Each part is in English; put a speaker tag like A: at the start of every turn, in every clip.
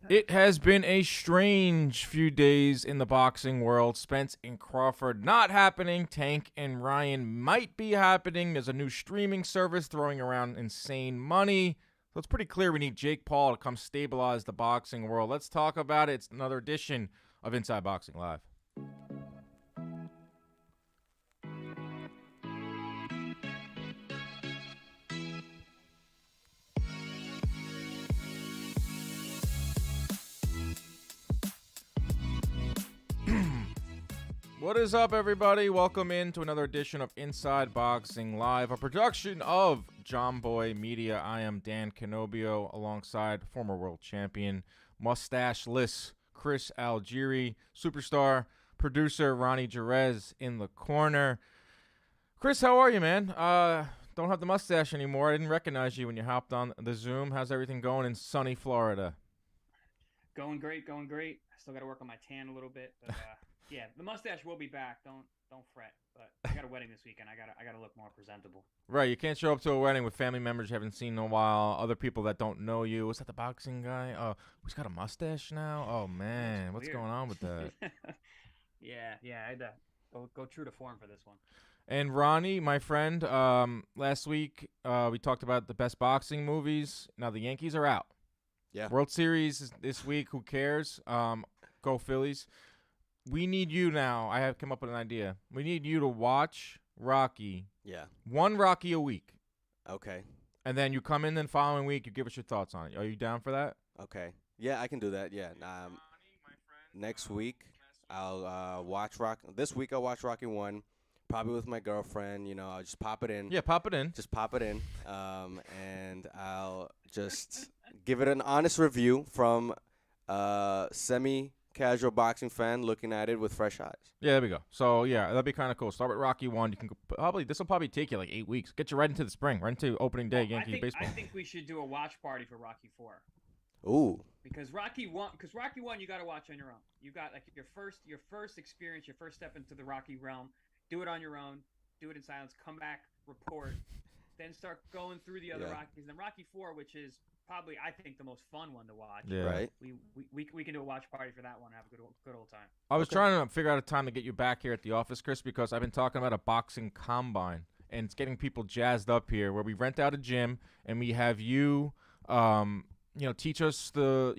A: It has been a strange few days in the boxing world. Spence and Crawford not happening. Tank and Ryan might be happening. There's a new streaming service throwing around insane money. So it's pretty clear we need Jake Paul to come stabilize the boxing world. Let's talk about it. It's another edition of Inside Boxing Live. What is up, everybody? Welcome in to another edition of Inside Boxing Live, a production of John Boy Media. I am Dan Canobio alongside former world champion, mustache-less Chris Algieri, superstar producer Ronnie Jerez in the corner. Chris, how are you, man? Don't have the mustache anymore. I didn't recognize you when you hopped on the Zoom. How's everything going in sunny Florida?
B: Going great. I still got to work on my tan a little bit, but yeah, the mustache will be back. Don't fret. But I got a wedding this weekend. I gotta look more presentable.
A: Right, you can't show up to a wedding with family members you haven't seen in a while, other people that don't know you. Was that the boxing guy? Oh, he's got a mustache now? Oh, man, what's going on with that?
B: yeah, I had to go true to form for this one.
A: And Ronnie, my friend, last week we talked about the best boxing movies. Now the Yankees are out.
C: Yeah.
A: World Series is this week. Who cares? Go Phillies. We need you now. I have come up with an idea. We need you to watch Rocky.
C: Yeah.
A: One Rocky a week.
C: Okay.
A: And then you come in the following week, you give us your thoughts on it. Are you down for that?
C: Okay. Yeah, I can do that. Yeah. Next week, I'll watch Rock. This week, I'll watch Rocky 1, probably with my girlfriend. You know, I'll just pop it in.
A: Yeah, pop it in.
C: Just pop it in. And I'll just give it an honest review from semi-casual boxing fan looking at it with fresh eyes.
A: Yeah, there we go. So, yeah, that'd be kind of cool. Start with Rocky 1. You can this will probably take you like 8 weeks. Get you right into the spring, right into opening day Yankee baseball.
B: I think we should do a watch party for Rocky 4.
C: Ooh.
B: Because Rocky 1 you got to watch on your own. You got like your first experience, your first step into the Rocky realm. Do it on your own. Do it in silence. Come back, report, then start going through the other Rockies. And then Rocky 4, which is probably, I think, the most fun one to watch.
A: Yeah.
C: Right.
B: We can do a watch party for that one and have a good old time.
A: I was trying to figure out a time to get you back here at the office, Chris, because I've been talking about a boxing combine, and it's getting people jazzed up here where we rent out a gym and we have you, teach us the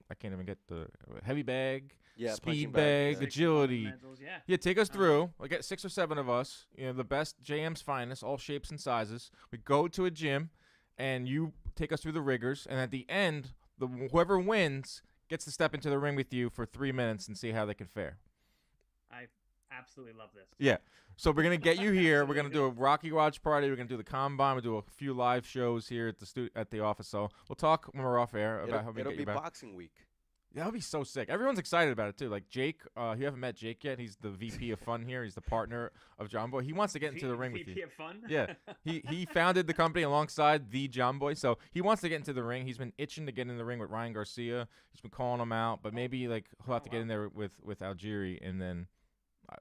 A: I can't even get the heavy bag.
C: Yeah,
A: speed bag, agility.
B: Yeah,
A: take us through. We get 6 or 7 of us, the best JM's finest, all shapes and sizes. We go to a gym, and you take us through the rigors, and at the end, whoever wins gets to step into the ring with you for 3 minutes and see how they can fare.
B: I absolutely love this.
A: Yeah. So we're going to get you here. We're going to do a Rocky watch party. We're going to do the combine. We'll do a few live shows here at the office. So we'll talk when we're off air about how we get you back.
C: It'll be boxing week.
A: Yeah, that'll be so sick. Everyone's excited about it, too. Like, Jake, you haven't met Jake yet. He's the VP of Fun here. He's the partner of John Boy. He wants to get into the ring with you.
B: VP of Fun?
A: Yeah. He founded the company alongside the John Boy, so he wants to get into the ring. He's been itching to get in the ring with Ryan Garcia. He's been calling him out, but maybe, he'll have to get in there with Algieri, and then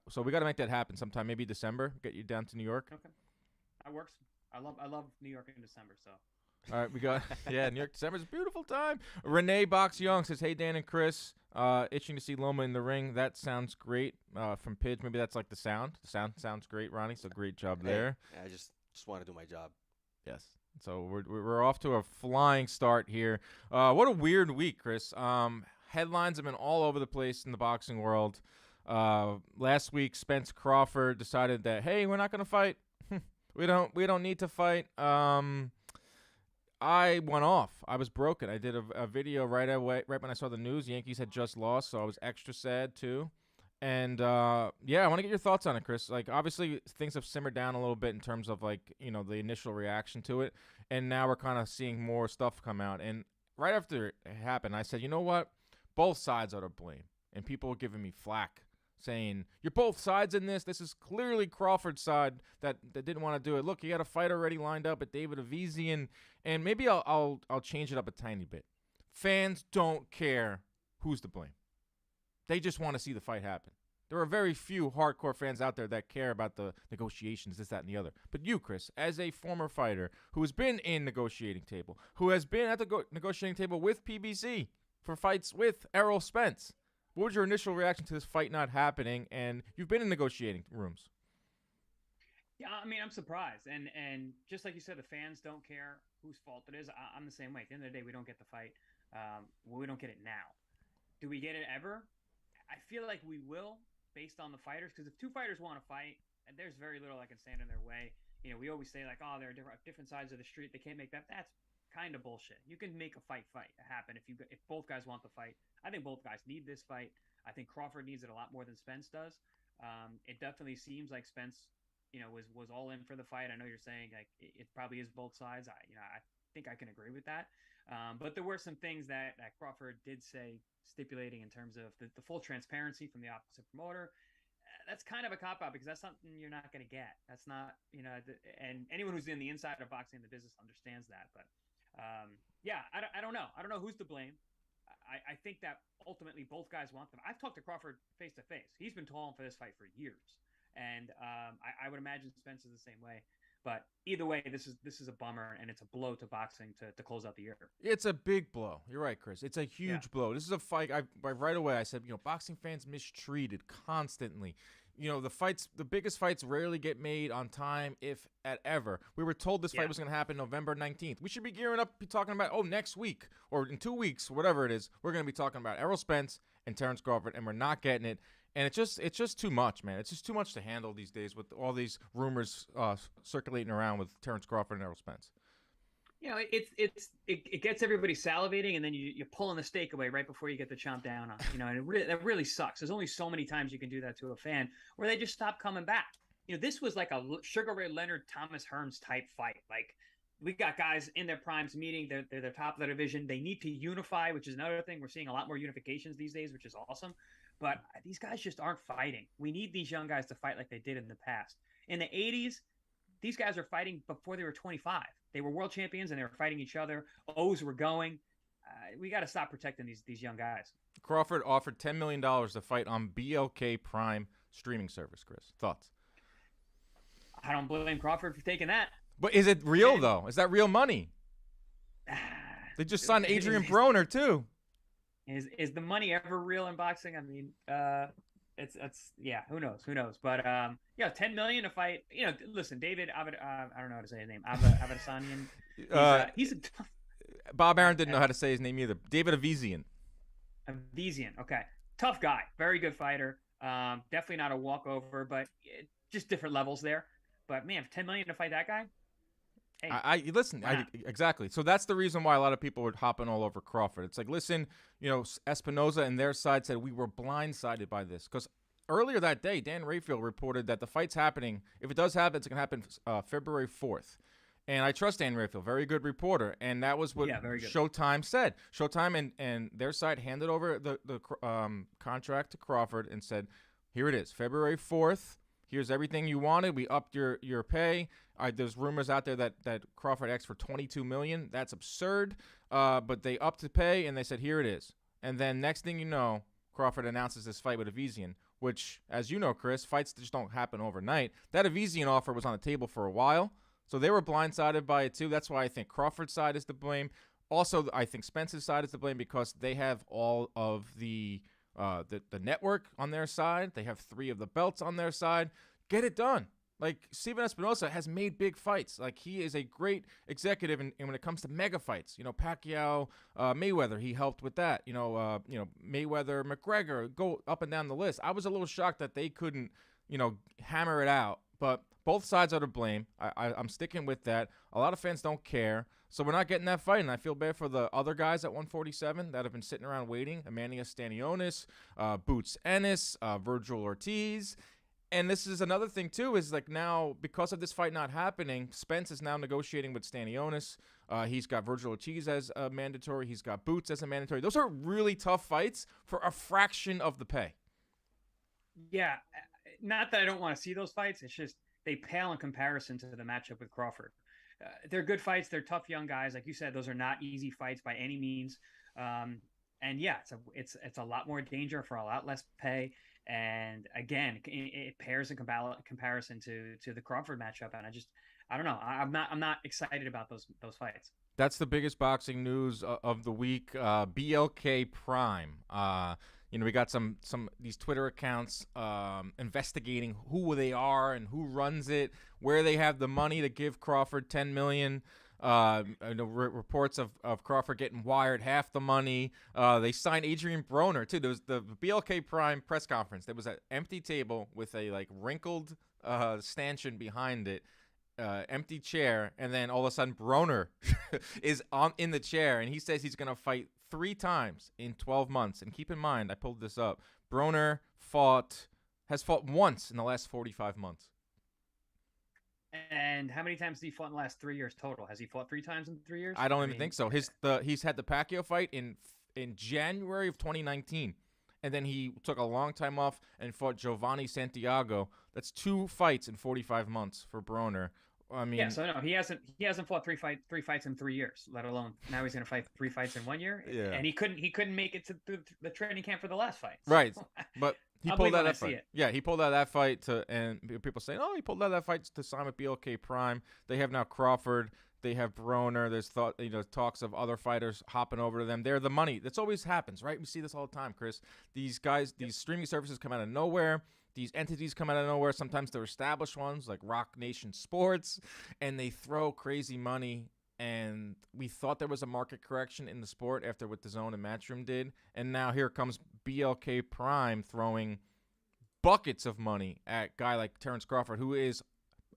A: so we got to make that happen sometime. Maybe December, get you down to New York.
B: Okay. That works. I love New York in December, so.
A: All right, we got New York. December's a beautiful time. Renee Box Young says, "Hey Dan and Chris, itching to see Loma in the ring. That sounds great." From Pidge, maybe that's like the sound. The sound sounds great, Ronnie. So great job there.
C: Yeah, I just want to do my job.
A: Yes. So we're off to a flying start here. What a weird week, Chris. Headlines have been all over the place in the boxing world. Last week, Spence-Crawford decided that, hey, we're not going to fight. we don't need to fight. I went off. I was broken. I did a video right away, right when I saw the news. Yankees had just lost, so I was extra sad too. And I want to get your thoughts on it, Chris. Like, obviously, things have simmered down a little bit in terms of the initial reaction to it, and now we're kind of seeing more stuff come out. And right after it happened, I said, you know what? Both sides are to blame, and people were giving me flack, saying, you're both sides in this. This is clearly Crawford's side that didn't want to do it. Look, you got a fight already lined up at David Avizian, and maybe I'll change it up a tiny bit. Fans don't care who's to blame. They just want to see the fight happen. There are very few hardcore fans out there that care about the negotiations, this, that, and the other. But you, Chris, as a former fighter who has been in negotiating table, who has been at the negotiating table with PBC for fights with Errol Spence, what was your initial reaction to this fight not happening? And you've been in negotiating rooms.
B: Yeah, I mean, I'm surprised. And just like you said, the fans don't care whose fault it is. I'm the same way. At the end of the day, we don't get the fight. We don't get it now. Do we get it ever? I feel like we will, based on the fighters, because if two fighters want to fight, there's very little that can stand in their way. You know, we always say like, oh, they're different sides of the street. They can't make that. That's kind of bullshit. You can make a fight happen if both guys want the fight. I think both guys need this fight. I think Crawford needs it a lot more than Spence does. It definitely seems like Spence, you know, was all in for the fight. I know you're saying like it probably is both sides. I think I can agree with that. But there were some things that Crawford did say, stipulating in terms of the full transparency from the opposite promoter. That's kind of a cop-out because that's something you're not going to get. That's not, you know, and anyone who's in the inside of boxing, the business, understands that. But yeah, I don't know. I don't know who's to blame. I think that ultimately both guys want them. I've talked to Crawford face to face. He's been calling for this fight for years, and I would imagine Spence is the same way. But either way, this is a bummer, and it's a blow to boxing to close out the year.
A: It's a big blow. You're right, Chris. It's a huge blow. This is a fight. Right away I said, you know, boxing fans mistreated constantly. You know, the biggest fights rarely get made on time, if at ever. We were told this fight was going to happen November 19th. We should be gearing up, be talking about, next week or in 2 weeks, whatever it is. We're going to be talking about Errol Spence and Terrence Crawford, and we're not getting it. And it's just too much, man. It's just too much to handle these days with all these rumors circulating around with Terrence Crawford and Errol Spence.
B: You know, it gets everybody salivating, and then you're pulling the steak away right before you get the chomp down on. You know, and that really sucks. There's only so many times you can do that to a fan where they just stop coming back. You know, this was like a Sugar Ray Leonard, Thomas Hearns type fight. Like, we got guys in their primes meeting. They're the top of their division. They need to unify, which is another thing. We're seeing a lot more unifications these days, which is awesome. But these guys just aren't fighting. We need these young guys to fight like they did in the past. In the 80s, these guys were fighting before they were 25. They were world champions, and they were fighting each other. O's were going. We got to stop protecting these young guys.
A: Crawford offered $10 million to fight on BLK Prime streaming service, Chris. Thoughts?
B: I don't blame Crawford for taking that.
A: But is it real, though? Is that real money? They just signed Adrian Broner, too.
B: Is the money ever real in boxing? I mean, it's yeah, who knows? But yeah, $10 million to fight. You know, listen, David, I don't know how to say his name. Avadasanian. He's a tough.
A: Bob Arum didn't know how to say his name either. David Avesian.
B: Okay, tough guy, very good fighter. Definitely not a walkover, but just different levels there. But man, $10 million to fight that guy. Hey,
A: Listen. Exactly. So that's the reason why a lot of people were hopping all over Crawford. It's like, listen, you know, Espinoza and their side said we were blindsided by this because earlier that day, Dan Rayfield reported that the fight's happening. If it does happen, it's going to happen February 4th. And I trust Dan Rayfield, very good reporter, and that was what Showtime said. Showtime and their side handed over the contract to Crawford and said, here it is, February 4th. Here's everything you wanted. We upped your pay. There's rumors out there that Crawford asked for $22 million. That's absurd. But they upped the pay, and they said, here it is. And then next thing you know, Crawford announces this fight with Avesian, which, as you know, Chris, fights just don't happen overnight. That Avesian offer was on the table for a while, so they were blindsided by it too. That's why I think Crawford's side is to blame. Also, I think Spence's side is to blame because they have all of the network on their side. They have 3 of the belts on their side. Get it done. Like, Steven Espinosa has made big fights. Like, he is a great executive, and when it comes to mega fights, you know, Pacquiao, Mayweather, he helped with that. You know, Mayweather, McGregor, go up and down the list. I was a little shocked that they couldn't, you know, hammer it out. But both sides are to blame. I'm sticking with that. A lot of fans don't care. So we're not getting that fight, and I feel bad for the other guys at 147 that have been sitting around waiting. Emmanuel Stanionis, Boots Ennis, Virgil Ortiz. And this is another thing, too, is like now, because of this fight not happening, Spence is now negotiating with Stanionis. He's got Virgil Ortiz as a mandatory. He's got Boots as a mandatory. Those are really tough fights for a fraction of the pay.
B: Yeah, not that I don't want to see those fights. It's just they pale in comparison to the matchup with Crawford. They're good fights. They're tough young guys. Like you said, those are not easy fights by any means. And yeah, it's a lot more danger for a lot less pay. And again, it pairs in comparison to the Crawford matchup. And I don't know. I'm not excited about those fights.
A: That's the biggest boxing news of the week. BLK Prime. We got some these Twitter accounts investigating who they are and who runs it, where they have the money to give Crawford $10 million. Reports of Crawford getting wired half the money. They signed Adrian Broner too. There was the BLK Prime press conference. There was an empty table with a wrinkled stanchion behind it. Empty chair, and then all of a sudden Broner is in the chair, and he says he's going to fight 3 times in 12 months. And keep in mind, I pulled this up. Broner has fought once in the last 45 months.
B: And how many times has he fought in the last 3 years total? Has he fought 3 times in 3 years?
A: I don't even think so. He's had the Pacquiao fight in January of 2019. And then he took a long time off and fought Giovanni Santiago. That's 2 fights in 45 months for Broner. I mean,
B: yeah. So no, he hasn't fought three fights in 3 years. Let alone now he's going to fight 3 fights in 1 year.
A: Yeah.
B: And he couldn't make it to the training camp for the last fight. So.
A: Right. But he pulled out that fight.
B: It.
A: Yeah, he pulled out that fight and people say, oh, he pulled out that fight to sign with BLK Prime. They have now Crawford. They have Broner. There's talks of other fighters hopping over to them. They're the money. That's always happens, right? We see this all the time, Chris. These guys, these streaming services come out of nowhere. These entities come out of nowhere. Sometimes they're established ones like Rock Nation Sports, and they throw crazy money. And we thought there was a market correction in the sport after what DAZN and Matchroom did. And now here comes BLK Prime throwing buckets of money at a guy like Terrence Crawford, who is,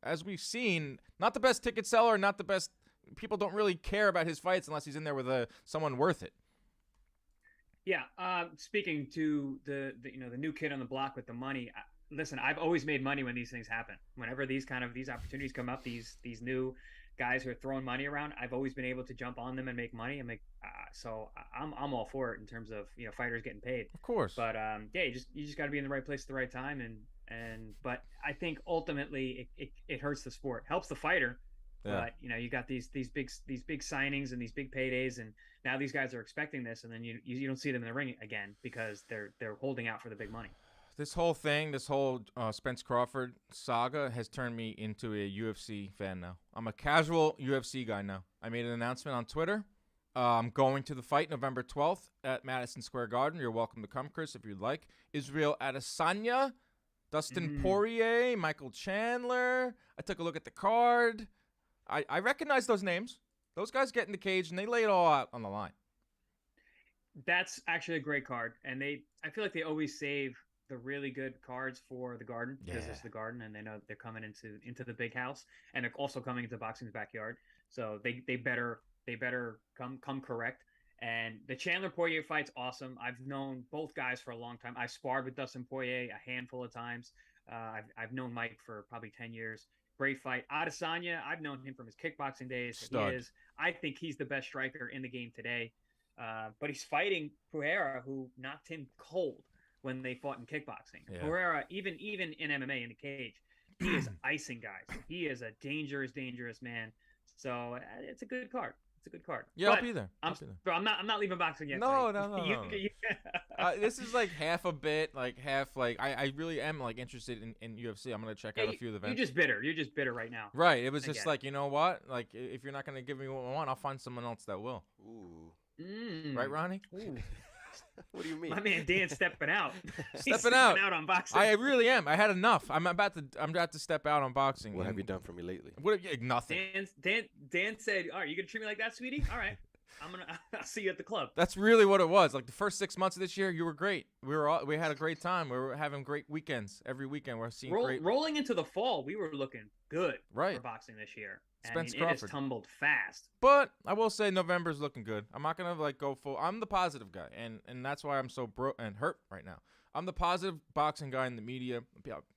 A: as we've seen, not the best ticket seller, not the best. People don't really care about his fights unless he's in there with someone worth it.
B: Yeah. Speaking to the new kid on the block with the money. Listen, I've always made money when these things happen. Whenever these opportunities come up, these new guys who are throwing money around, I've always been able to jump on them and make money and so I'm all for it in terms of fighters getting paid.
A: Of course.
B: But yeah, you just got to be in the right place at the right time but I think ultimately it hurts the sport, helps the fighter. Yeah. But you got these big signings and these big paydays, and now these guys are expecting this, and then you don't see them in the ring again because they're holding out for the big money.
A: This whole Spence-Crawford saga has turned me into a UFC fan now. I'm a casual UFC guy now. I made an announcement on Twitter. I'm going to the fight November 12th at Madison Square Garden. You're welcome to come, Chris, if you'd like. Israel Adesanya, Dustin Poirier, Michael Chandler. I took a look at the card. I recognize those names. Those guys get in the cage, and they lay it all out on the line.
B: That's actually a great card. And I feel like they always save the really good cards for the Garden because it's the Garden, and they know they're coming into the big house, and they're also coming into boxing's backyard. So they better come correct. And the Chandler Poirier fight's awesome. I've known both guys for a long time. I've sparred with Dustin Poirier a handful of times. I've known Mike for probably 10 years. Great fight. Adesanya, I've known him from his kickboxing days. I think he's the best striker in the game today. But he's fighting Pereira, who knocked him cold when they fought in kickboxing. Yeah. Pereira, even in MMA in the cage, he is icing guys. He is a dangerous man. So it's a good card. It's a good card.
A: Yeah, but I'll be there.
B: I'm not leaving boxing yet.
A: No. This is like half a bit, like half. Like I really am like interested in UFC. I'm gonna check out a few of the events.
B: You're just bitter right now.
A: Right. It was just like, you know what? Like if you're not gonna give me what I want, I'll find someone else that will.
C: Ooh.
A: Right, Ronnie?
B: Ooh.
C: What do you mean?
B: My man Dan's stepping out.
A: Stepping out
B: on boxing.
A: I really am. I had enough. I'm about to step out on boxing.
C: What have you done for me lately?
A: Nothing.
B: Dan said, "All right, you gonna treat me like that, sweetie? All right, I'll see you at the club."
A: That's really what it was. Like the first 6 months of this year, you were great. We had a great time. We were having great weekends. Every weekend we're seeing great.
B: Rolling into the fall, we were looking good for boxing this year.
A: Spence-Crawford.
B: It has tumbled fast.
A: But I will say November's looking good. I'm not gonna go full. I'm the positive guy, and that's why I'm so broke and hurt right now. I'm the positive boxing guy in the media.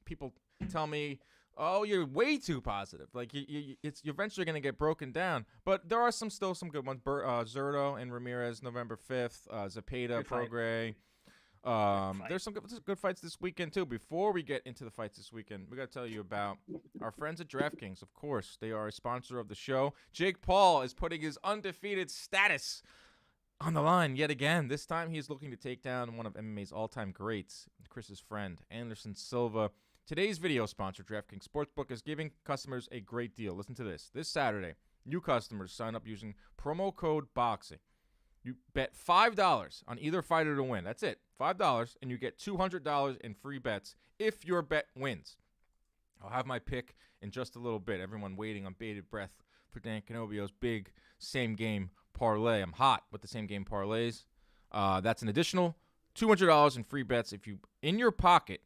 A: People tell me, "Oh, you're way too positive. Like you're eventually gonna get broken down." But there are still some good ones. Zurdo and Ramirez, November 5th. Zepeda, Prograis. There's some good fights this weekend too. Before we get into the fights this weekend, we got to tell you about our friends at DraftKings. Of course, they are a sponsor of the show. Jake Paul is putting his undefeated status On the line yet again. This time he is looking to take down one of MMA's all-time greats, Chris's friend, Anderson Silva. Today's video sponsor, DraftKings Sportsbook, is giving customers a great deal. Listen to this. This Saturday, new customers sign up using promo code BOXING. You bet $5 on either fighter to win. That's it, $5, and you get $200 in free bets if your bet wins. I'll have my pick in just a little bit. Everyone waiting on bated breath for Dan Canobio's big same-game parlay. I'm hot with the same-game parlays. That's an additional $200 in free bets if you, in your pocket,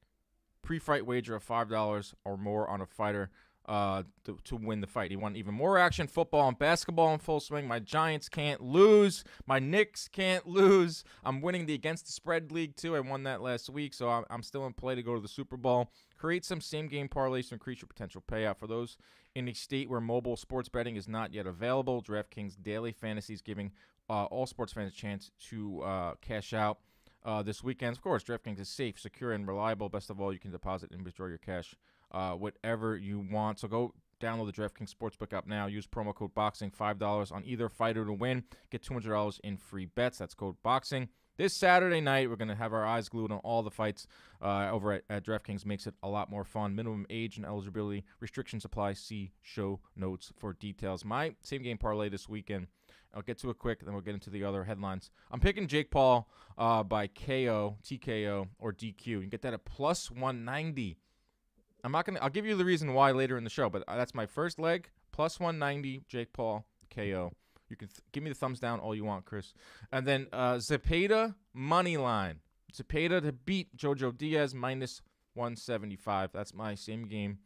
A: pre-fight wager of $5 or more on a fighter to win the fight. You want even more action, football and basketball in full swing. My Giants can't lose. My Knicks can't lose. I'm winning the Against the Spread League, too. I won that last week, so I'm still in play to go to the Super Bowl. Create some same-game parlays to increase your potential payout. For those in a state where mobile sports betting is not yet available, DraftKings Daily Fantasy is giving all sports fans a chance to cash out this weekend. Of course, DraftKings is safe, secure, and reliable. Best of all, you can deposit and withdraw your cash whatever you want. So go download the DraftKings Sportsbook app now. Use promo code BOXING, $5 on either fighter to win. Get $200 in free bets. That's code BOXING. This Saturday night, we're going to have our eyes glued on all the fights over at DraftKings. Makes it a lot more fun. Minimum age and eligibility restrictions apply. See show notes for details. My same-game parlay this weekend, I'll get to it quick, then we'll get into the other headlines. I'm picking Jake Paul by KO, TKO, or DQ. You can get that at plus 190. I'll give you the reason why later in the show, but that's my first leg, plus 190, Jake Paul, KO. You can give me the thumbs down all you want, Chris. And then Zepeda money line. Zepeda to beat Jojo Diaz minus 175. That's my same game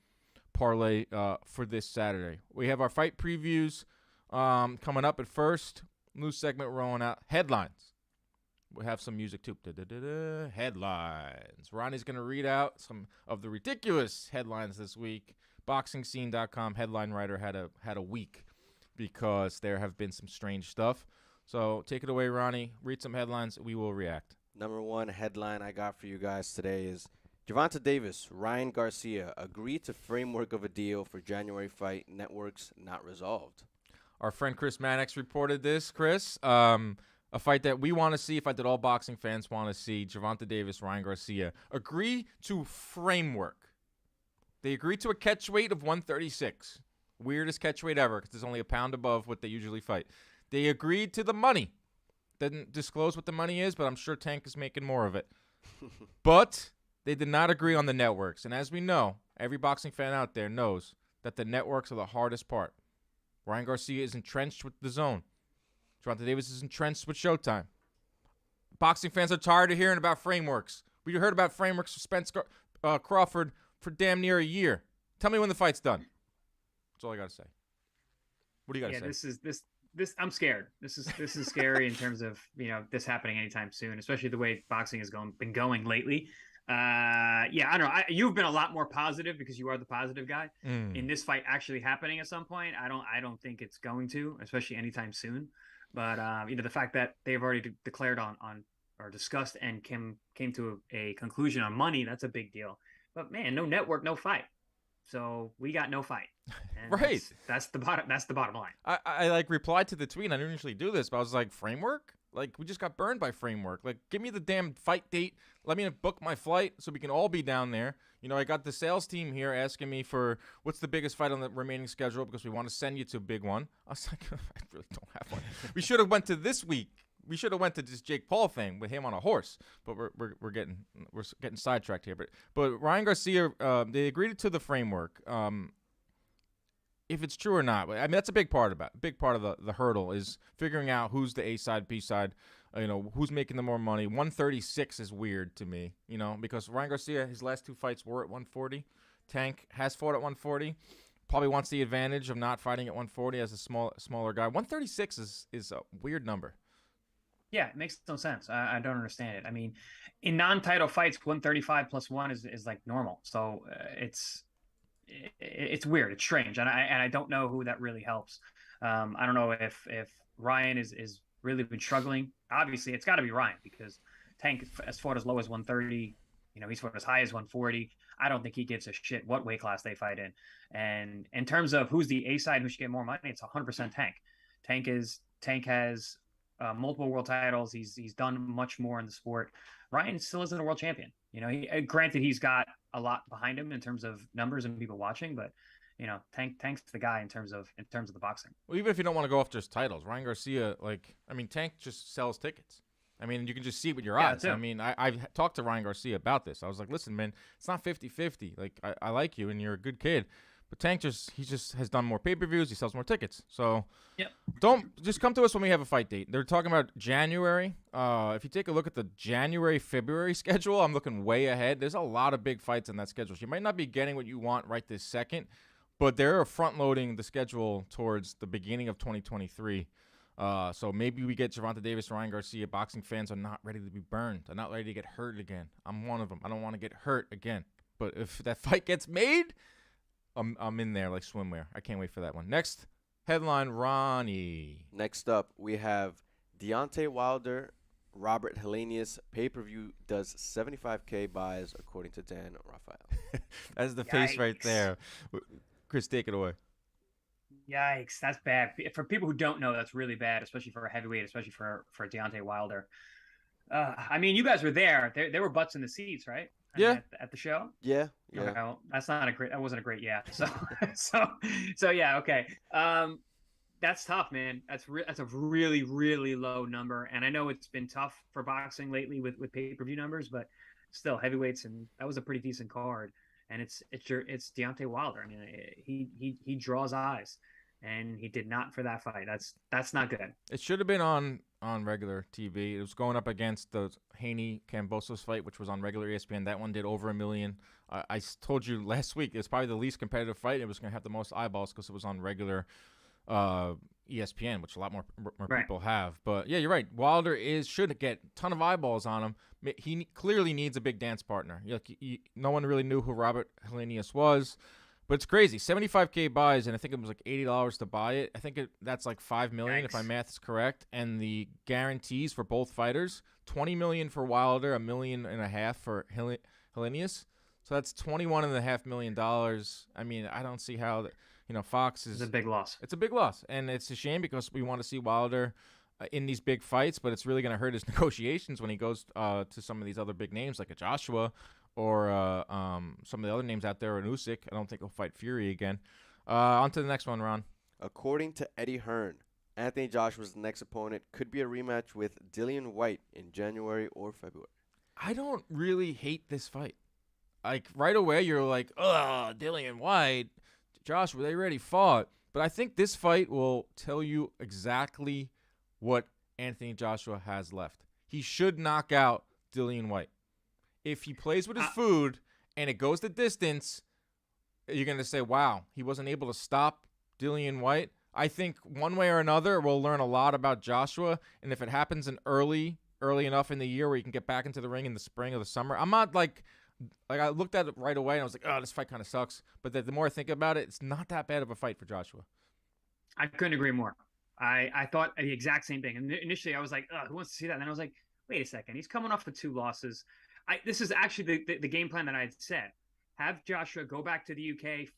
A: parlay for this Saturday. We have our fight previews coming up at first. New segment rolling out. Headlines. We have some music too. Headlines. Ronnie's going to read out some of the ridiculous headlines this week. BoxingScene.com headline writer had a week because there have been some strange stuff. So take it away, Ronnie. Read some headlines. We will react.
C: Number one headline I got for you guys today is Gervonta Davis-Ryan Garcia agreed to framework of a deal for January fight. Networks not resolved.
A: Our friend Chris Mannix reported this, Chris. A fight that we want to see, a fight that all boxing fans want to see. Gervonta Davis-Ryan Garcia agree to framework. They agreed to a catch weight of 136. Weirdest catch weight ever because there's only a pound above what they usually fight. They agreed to the money. Didn't disclose what the money is, but I'm sure Tank is making more of it. But they did not agree on the networks. And as we know, every boxing fan out there knows that the networks are the hardest part. Ryan Garcia is entrenched with the Zone. Gervonta Davis is entrenched with Showtime. Boxing fans are tired of hearing about frameworks. We heard about frameworks for Spence-Crawford for damn near a year. Tell me when the fight's done. That's all I got to say. What do you got to say?
B: This I'm scared. This is scary in terms of, this happening anytime soon, especially the way boxing has been going lately. I don't know. You've been a lot more positive because you are the positive guy in this fight actually happening at some point. I don't think it's going to, especially anytime soon. But the fact that they've already declared on or discussed and came to a conclusion on money, that's a big deal. But man, no network, no fight. So we got no fight. And
A: right.
B: That's the bottom line.
A: I replied to the tweet. I don't usually do this, but I was like, framework? Like, we just got burned by framework. Like, give me the damn fight date. Let me book my flight so we can all be down there. I got the sales team here asking me for what's the biggest fight on the remaining schedule because we want to send you to a big one. I was like, I really don't have one. We should have went to this week. We should have went to this Jake Paul thing with him on a horse. But we're getting sidetracked here. But Ryan Garcia, they agreed to the framework. If it's true or not, I mean, that's a big part about it. Big part of the hurdle is figuring out who's the A side, B side, who's making the more money. 136 is weird to me, because Ryan Garcia, his last two fights were at 140. Tank has fought at 140. Probably wants the advantage of not fighting at 140 as a smaller guy. 136 is a weird number.
B: Yeah, it makes no sense. I don't understand it. I mean, in non-title fights, 135 plus 1 is like normal. So it's weird. It's strange, and I don't know who that really helps. I don't know if Ryan is really been struggling. Obviously, it's got to be Ryan because Tank has fought as low as 130. He's fought as high as 140. I don't think he gives a shit what weight class they fight in. And in terms of who's the A side who should get more money, it's 100% Tank. Tank has multiple world titles. He's done much more in the sport. Ryan still isn't a world champion. You know, granted he's got a lot behind him in terms of numbers and people watching, but you know, Tank's the guy in terms of the boxing.
A: Well, even if you don't want to go after his titles, Ryan Garcia, Tank just sells tickets. I mean, you can just see it with your eyes. I mean, I've talked to Ryan Garcia about this. I was like, listen, man, it's not 50-50. Like, I like you and you're a good kid. But Tank he just has done more pay-per-views. He sells more tickets. So just come to us when we have a fight date. They're talking about January. If you take a look at the January-February schedule, I'm looking way ahead. There's a lot of big fights in that schedule. So you might not be getting what you want right this second, but they're front-loading the schedule towards the beginning of 2023. So maybe we get Gervonta Davis-Ryan Garcia. Boxing fans are not ready to be burned. They're not ready to get hurt again. I'm one of them. I don't want to get hurt again. But if that fight gets made, I'm in there like swimwear. I can't wait for that one. Next headline, Ronnie.
C: Next up, we have Deontay Wilder, Robert Helenius pay-per-view does 75K buys according to Dan Rafael.
A: That's the face right there. Chris, take it away.
B: Yikes, that's bad. For people who don't know, that's really bad, especially for a heavyweight, especially for Deontay Wilder. I mean, you guys were there. There were butts in the seats, right?
A: Yeah.
B: At the show?
C: Yeah.
B: Okay, well, that wasn't a great So so yeah, okay. That's tough, man. That's a really, really low number. And I know it's been tough for boxing lately with pay-per-view numbers, but still heavyweights, and that was a pretty decent card. And it's Deontay Wilder. I mean, he draws eyes, and he did not for that fight. That's not good.
A: It should have been on regular TV. It was going up against the Haney Kambosos fight, which was on regular ESPN. That one did over 1 million. I told you last week it's probably the least competitive fight. It was going to have the most eyeballs because it was on regular ESPN, which a lot more people have. But yeah, you're right. Wilder should get a ton of eyeballs on him. He clearly needs a big dance partner. No one really knew who Robert Helenius was, but it's crazy. 75K buys, and I think it was like $80 to buy it. I think that's like $5 million if my math is correct. And the guarantees for both fighters: $20 million for Wilder, $1.5 million for Helenius. So that's $21.5 million. I mean, I don't see how Fox is.
B: It's a big loss.
A: It's a big loss, and it's a shame because we want to see Wilder in these big fights, but it's really going to hurt his negotiations when he goes to some of these other big names like a Joshua or some of the other names out there, or Usyk. I don't think he'll fight Fury again. On to the next one, Ron.
C: According to Eddie Hearn, Anthony Joshua's next opponent could be a rematch with Dillian Whyte in January or February.
A: I don't really hate this fight. Like, right away, you're like, ugh, Dillian Whyte, Joshua, they already fought. But I think this fight will tell you exactly what Anthony Joshua has left. He should knock out Dillian Whyte. If he plays with his food and it goes the distance, you're going to say, wow, he wasn't able to stop Dillian Whyte. I think one way or another, we'll learn a lot about Joshua. And if it happens in early enough in the year where he can get back into the ring in the spring or the summer, I'm not like I looked at it right away and I was like, oh, this fight kind of sucks. But the more I think about it, it's not that bad of a fight for Joshua.
B: I couldn't agree more. I thought the exact same thing. And initially I was like, oh, who wants to see that? And then I was like, wait a second. He's coming off the 2 losses. This is actually the game plan that I had set. Have Joshua go back to the UK,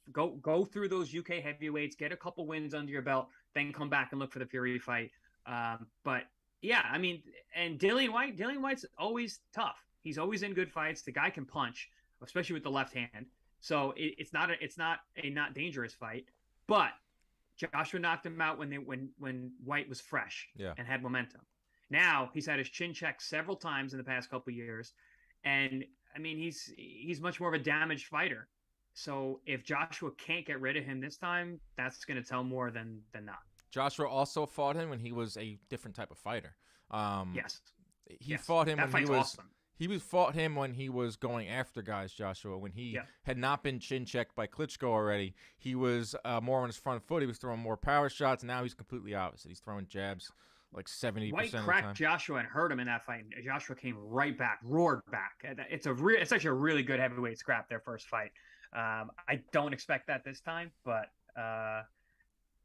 B: go through those UK heavyweights, get a couple wins under your belt, then come back and look for the Fury fight. But yeah, I mean, and Dillian Whyte's always tough. He's always in good fights. The guy can punch, especially with the left hand. So it's not a not dangerous fight. But Joshua knocked him out when Whyte was fresh and had momentum. Now he's had his chin checked several times in the past couple of years, and I mean he's much more of a damaged fighter. So if Joshua can't get rid of him this time, that's going to tell more than not.
A: Joshua also fought him when he was a different type of fighter.
B: Yes,
A: he fought him
B: that
A: when he was.
B: Awesome.
A: He fought him when he was going after guys, Joshua, when he had not been chin-checked by Klitschko already. He was more on his front foot. He was throwing more power shots. Now he's completely opposite. He's throwing jabs like 70%
B: Whyte
A: of the time.
B: cracked Joshua and hurt him in that fight. Joshua came right back, roared back. It's actually a really good heavyweight scrap, their first fight. I don't expect that this time, but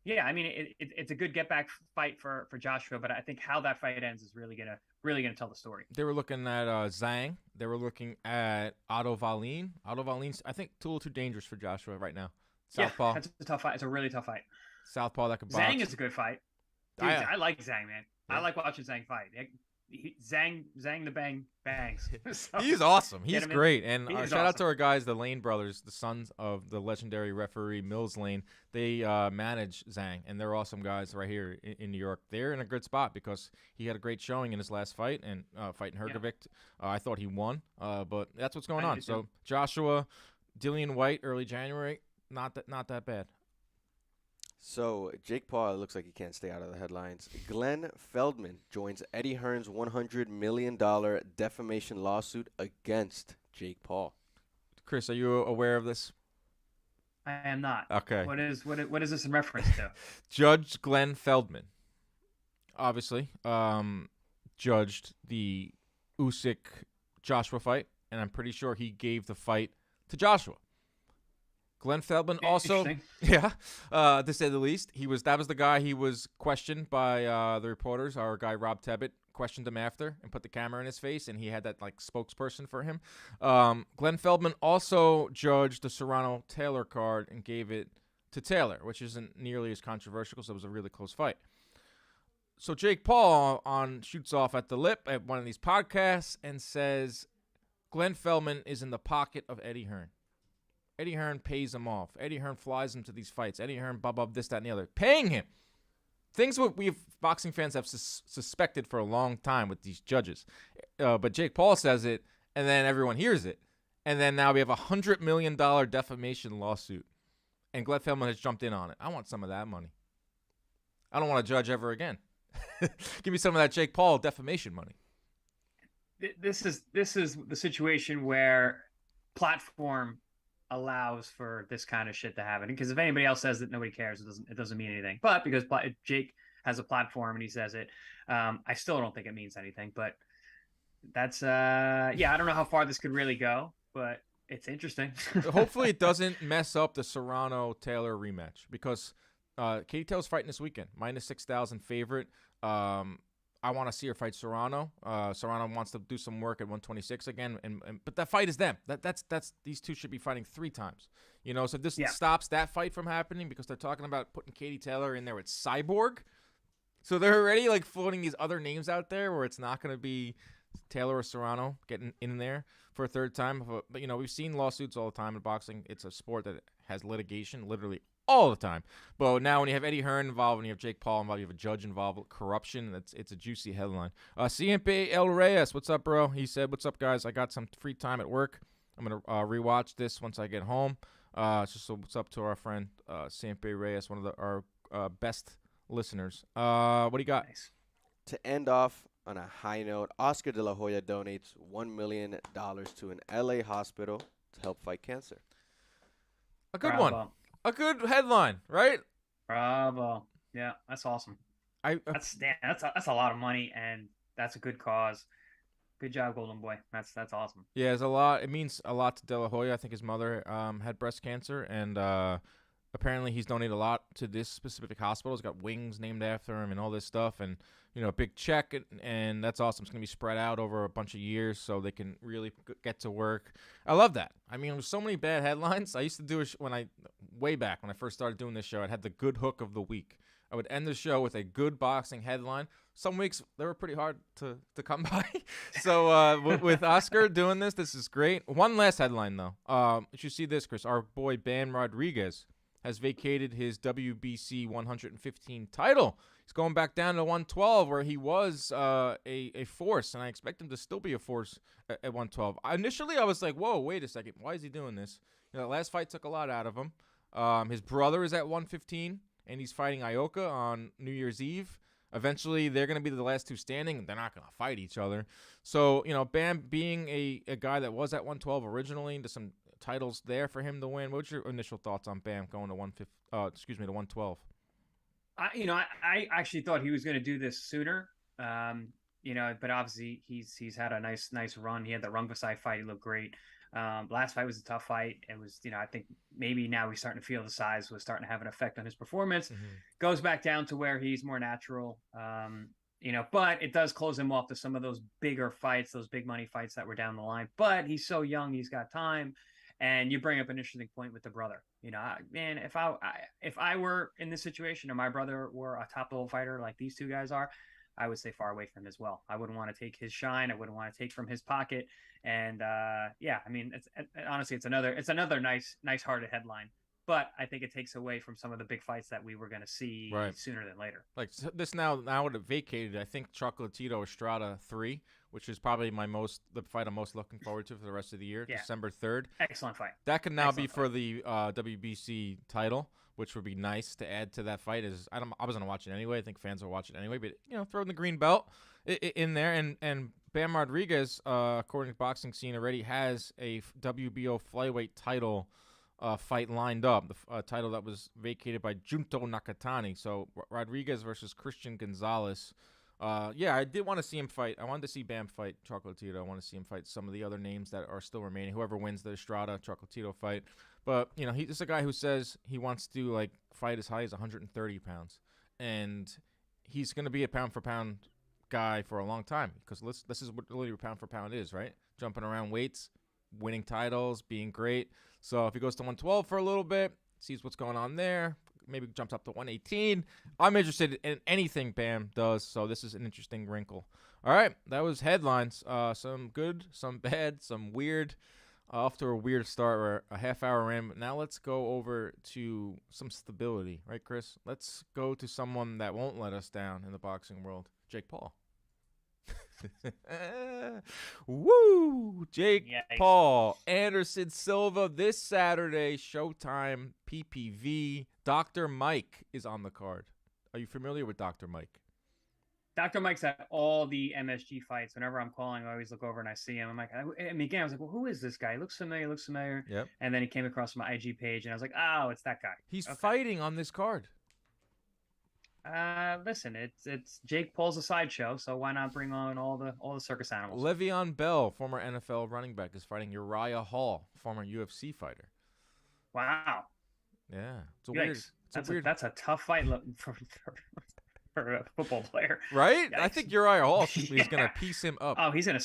B: yeah, I mean, it's a good get-back fight for Joshua, but I think how that fight ends is really gonna tell the story.
A: They were looking at Zhang. They were looking at Otto Wallin. Otto Wallin's, I think, a little too dangerous for Joshua right now. Southpaw.
B: Yeah, that's a tough fight. It's a really tough fight.
A: Southpaw that could box.
B: Zhang is a good fight. Dude, I like Zhang, man. I like watching Zhang fight. Zhang the Bang bangs. So,
A: He's awesome. He's
B: get him in.
A: great. And
B: He is
A: shout out to
B: awesome.
A: our guys, the Lane brothers, the sons of the legendary referee Mills Lane. They manage Zhang, and they're awesome guys right here in New York. They're in a good spot because he had a great showing in his last fight, and fighting Hergovic. I thought he won, but that's what's going on. So Joshua, Dillian-Whyte, early January, not that bad.
C: So Jake Paul looks like he can't stay out of the headlines. Glenn Feldman joins Eddie Hearn's $100 million defamation lawsuit against Jake Paul.
A: Chris, are you aware of this?
B: I am not.
A: Okay.
B: What is this in reference to?
A: Judge Glenn Feldman, obviously, judged the Usyk-Joshua fight, and I'm pretty sure he gave the fight to Joshua. Glenn Feldman also, to say the least, that was the guy he was questioned by the reporters. Our guy Rob Tebbett questioned him after and put the camera in his face, and he had that like spokesperson for him. Glenn Feldman also judged the Serrano-Taylor card and gave it to Taylor, which isn't nearly as controversial because it was a really close fight. So Jake Paul shoots off at the lip at one of these podcasts and says Glenn Feldman is in the pocket of Eddie Hearn. Eddie Hearn pays him off. Eddie Hearn flies him to these fights. Eddie Hearn, this, that, and the other. Paying him. Things what we boxing fans have suspected for a long time with these judges. But Jake Paul says it, and then everyone hears it. And then now we have a $100 million defamation lawsuit. And Glenn Feldman has jumped in on it. I want some of that money. I don't want to judge ever again. Give me some of that Jake Paul defamation money.
B: This is the situation where platform allows for this kind of shit to happen, because if anybody else says that nobody cares, it doesn't mean anything. But because Jake has a platform and he says it, I still don't think it means anything. But that's I don't know how far this could really go, but it's interesting.
A: Hopefully it doesn't mess up the Serrano-Taylor rematch, because Katie Taylor's fighting this weekend, minus 6,000 favorite. I want to see her fight Serrano. Serrano wants to do some work at 126 again, but that fight is them. That's these two should be fighting 3 times. So if this stops that fight from happening, because they're talking about putting Katie Taylor in there with Cyborg. So they're already like floating these other names out there where it's not going to be Taylor or Serrano getting in there for a 3rd time. But we've seen lawsuits all the time in boxing. It's a sport that has litigation literally all the time. But now when you have Eddie Hearn involved, when you have Jake Paul involved, you have a judge involved, corruption, it's a juicy headline. CMP El Reyes, what's up, bro? He said, what's up, guys? I got some free time at work. I'm going to rewatch this once I get home. So what's up to our friend CMP Reyes, one of our best listeners. What do you got?
B: Nice.
C: To end off on a high note, Oscar De La Hoya donates $1 million to an LA hospital to help fight cancer.
A: A good one. A good headline, right?
B: Bravo. Yeah, that's awesome. That's a lot of money, and that's a good cause. Good job, Golden Boy. That's awesome.
A: Yeah, it's a lot. It means a lot to De La Hoya. I think his mother had breast cancer, and apparently he's donated a lot to this specific hospital. He's got wings named after him and all this stuff, and a big check, and that's awesome. It's going to be spread out over a bunch of years so they can really get to work. I love that. I mean, there's so many bad headlines. I used to do it way back when I first started doing this show. I'd had the good hook of the week. I would end the show with a good boxing headline. Some weeks, they were pretty hard to come by. So with Oscar doing this is great. One last headline, though. You should see this, Chris. Our boy Bam Rodriguez has vacated his WBC 115 title. He's going back down to 112, where he was a force, and I expect him to still be a force at 112. Initially, I was like, whoa, wait a second. Why is he doing this? The last fight took a lot out of him. His brother is at 115, and he's fighting Ioka on New Year's Eve. Eventually, they're going to be the last 2 standing, and they're not going to fight each other. So, Bam being a guy that was at 112 originally, into some titles there for him to win. What's your initial thoughts on Bam going to 112?
B: I actually thought he was going to do this sooner. But obviously he's had a nice run. He had the Rungvisai fight. He looked great. Last fight was a tough fight. It was, I think maybe now he's starting to feel the size was starting to have an effect on his performance. Mm-hmm. Goes back down to where he's more natural. But it does close him off to some of those bigger fights, those big money fights that were down the line. But he's so young, he's got time. And you bring up an interesting point with the brother. If I were in this situation and my brother were a top level fighter like these 2 guys are, I would stay far away from him as well. I wouldn't want to take his shine. I wouldn't want to take from his pocket. And yeah, I mean, honestly, it's another nice hearted headline. But I think it takes away from some of the big fights that we were going to see sooner than later.
A: Like this now would have vacated, I think, Chocolatito Estrada 3, which is probably the fight I'm most looking forward to for the rest of the year, December 3rd.
B: Excellent fight.
A: That can now be for the WBC title, which would be nice to add to that fight. I was going to watch it anyway. I think fans will watch it anyway. But, throw in the green belt in there. And Bam Rodriguez, according to Boxing Scene, already has a WBO flyweight title fight lined up, the title that was vacated by Junto Nakatani. So Rodriguez versus Christian Gonzalez. Yeah, I did want to see him fight. I wanted to see Bam fight Chocolatito. I want to see him fight some of the other names that are still remaining. Whoever wins the Estrada Chocolatito fight. But, he's a guy who says he wants to fight as high as 130 pounds. And he's going to be a pound for pound guy for a long time, because this is what literally pound for pound is, right? Jumping around weights, winning titles, being great. So if he goes to 112 for a little bit, sees what's going on there, maybe jumps up to 118. I'm interested in anything Bam does, so this is an interesting wrinkle. All right, that was headlines. Some good, some bad, some weird. Off to a weird start. We're a half hour in, but now let's go over to some stability, right, Chris? Let's go to someone that won't let us down in the boxing world, Jake Paul. Woo! Jake Paul, Anderson Silva this Saturday, Showtime, PPV. Dr. Mike is on the card. Are you familiar with Dr. Mike?
B: Dr. Mike's at all the MSG fights. Whenever I'm calling, I always look over and I see him. I'm like, again, I was like, well, who is this guy? He looks familiar.
A: Yep.
B: And then he came across my IG page, and I was like, oh, it's that guy.
A: He's fighting on this card.
B: Listen, it's Jake Paul's a sideshow, so why not bring on all the circus animals?
A: Le'Veon Bell, former NFL running back, is fighting Uriah Hall, former UFC fighter.
B: Wow.
A: Yeah, it's
B: that's a tough fight for a football player,
A: right?
B: Yikes.
A: I think Uriah Hall is gonna piece him up.
B: Oh, he's gonna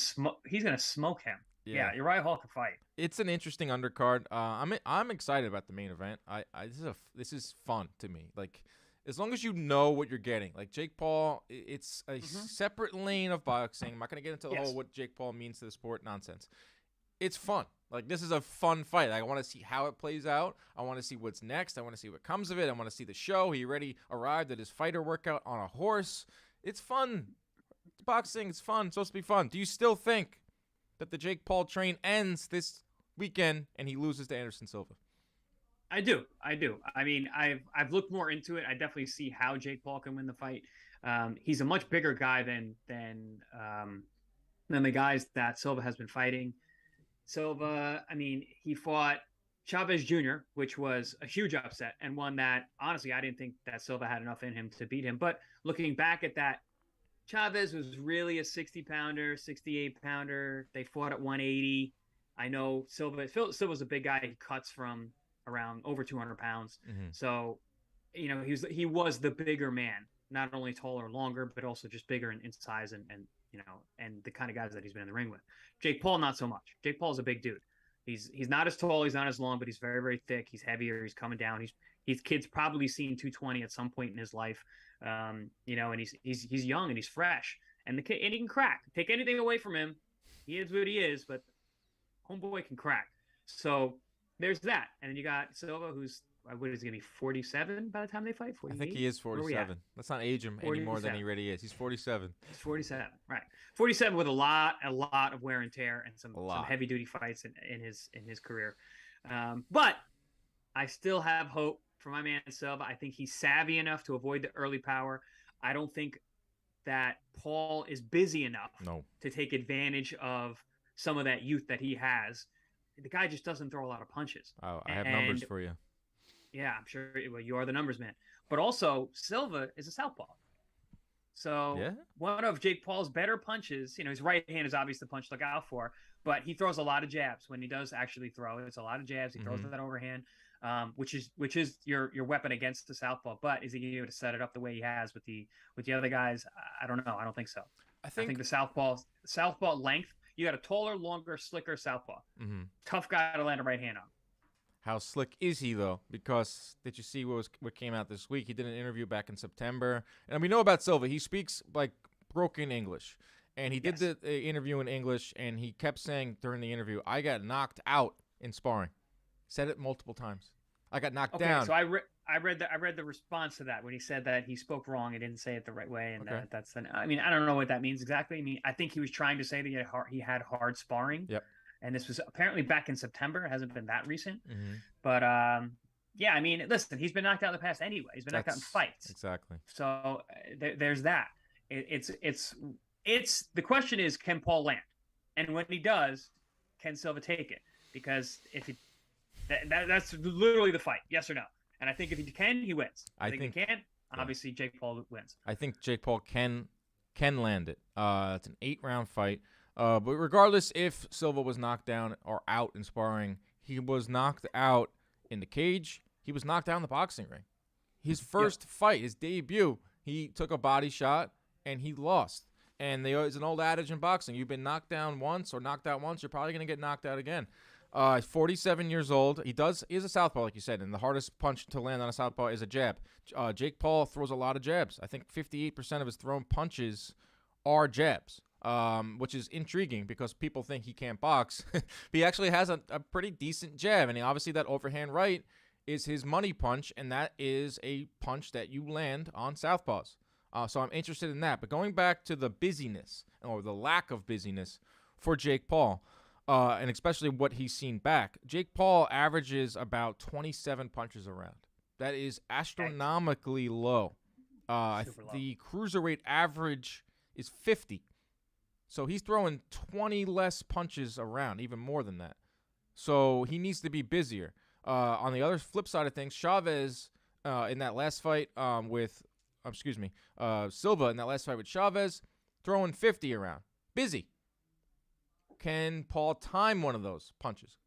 B: smoke him. Yeah, Uriah Hall can fight.
A: It's an interesting undercard. I'm excited about the main event. This is fun to me. Like, as long as you know what you're getting. Like Jake Paul, it's a separate lane of boxing. I'm not gonna get into the whole what Jake Paul means to the sport nonsense. It's fun. Like, this is a fun fight. I want to see how it plays out. I want to see what's next. I want to see what comes of it. I want to see the show. He already arrived at his fighter workout on a horse. It's fun. Boxing, it's fun. It's supposed to be fun. Do you still think that the Jake Paul train ends this weekend and he loses to Anderson Silva?
B: I do. I mean, I've looked more into it. I definitely see how Jake Paul can win the fight. He's a much bigger guy than the guys that Silva has been fighting. Silva, I mean, he fought Chavez Jr., which was a huge upset, and one that, honestly, I didn't think that Silva had enough in him to beat him. But looking back at that, Chavez was really a 60-pounder, 68-pounder. They fought at 180. I know Silva's a big guy. He cuts from around over 200 pounds. Mm-hmm. So, he was the bigger man, not only taller, longer, but also just bigger in size and the kind of guys that he's been in the ring with. Jake Paul, not so much. Jake Paul's a big dude. He's not as tall, he's not as long, but he's very, very thick. He's heavier. He's coming down. His kid's probably seen 220 at some point in his life. And he's young and he's fresh. And he can crack. Take anything away from him, he is what he is, but homeboy can crack. So there's that. And then you got Silva, who's what is he gonna be, 47 by the time they fight? 48?
A: I think he is 47. Let's not age him any more than he already is. He's 47.
B: He's 47, right? 47 with a lot of wear and tear and some heavy duty fights in his career. But I still have hope for my man Silva. I think he's savvy enough to avoid the early power. I don't think that Paul is busy enough to take advantage of some of that youth that he has. The guy just doesn't throw a lot of punches.
A: Oh, I have numbers for you.
B: Yeah, I'm sure. Well, you are the numbers man. But also, Silva is a southpaw. So one of Jake Paul's better punches, his right hand is obviously the punch to look out for, but he throws a lot of jabs when he does actually throw. It's a lot of jabs. He throws that overhand, which is your weapon against the southpaw. But is he able to set it up the way he has with the other guys? I don't know. I don't think so. I think the southpaw length. You got a taller, longer, slicker southpaw. Mm-hmm. Tough guy to land a right hand on.
A: How slick is he, though? Because did you see what came out this week? He did an interview back in September. And we know about Silva. He speaks, like, broken English. And he did the interview in English, and he kept saying during the interview, I got knocked out in sparring. Said it multiple times. I got knocked down.
B: So I read the response to that when he said that he spoke wrong. He didn't say it the right way, and I mean, I don't know what that means exactly. I mean, I think he was trying to say that he had hard sparring.
A: Yep.
B: And this was apparently back in September. It hasn't been that recent.
A: Mm-hmm.
B: But yeah, I mean, listen, he's been knocked out in the past anyway. He's been knocked out in fights.
A: Exactly.
B: So there's that. It's the question is, can Paul land? And when he does, can Silva take it? Because if he that's literally the fight, yes or no. And I think if he can, he wins. I think he can. Obviously, Jake Paul wins.
A: I think Jake Paul can land it. It's an 8-round fight. But regardless if Silva was knocked down or out in sparring, he was knocked out in the cage. He was knocked out in the boxing ring. His first fight, his debut, he took a body shot and he lost. And there's an old adage in boxing: you've been knocked down once or knocked out once, you're probably going to get knocked out again. He's 47 years old. He is a southpaw, like you said, and the hardest punch to land on a southpaw is a jab. Jake Paul throws a lot of jabs. I think 58% of his thrown punches are jabs, which is intriguing because people think he can't box. He actually has a pretty decent jab, and obviously that overhand right is his money punch, and that is a punch that you land on southpaws. So I'm interested in that. But going back to the busyness or the lack of busyness for Jake Paul, and especially what he's seen back, Jake Paul averages about 27 punches a round. That is astronomically low. The cruiserweight average is 50. So he's throwing 20 less punches around, even more than that. So he needs to be busier. On the other flip side of things, Chavez in that last fight Silva in that last fight with Chavez, throwing 50 around. Busy. Can Paul time one of those punches?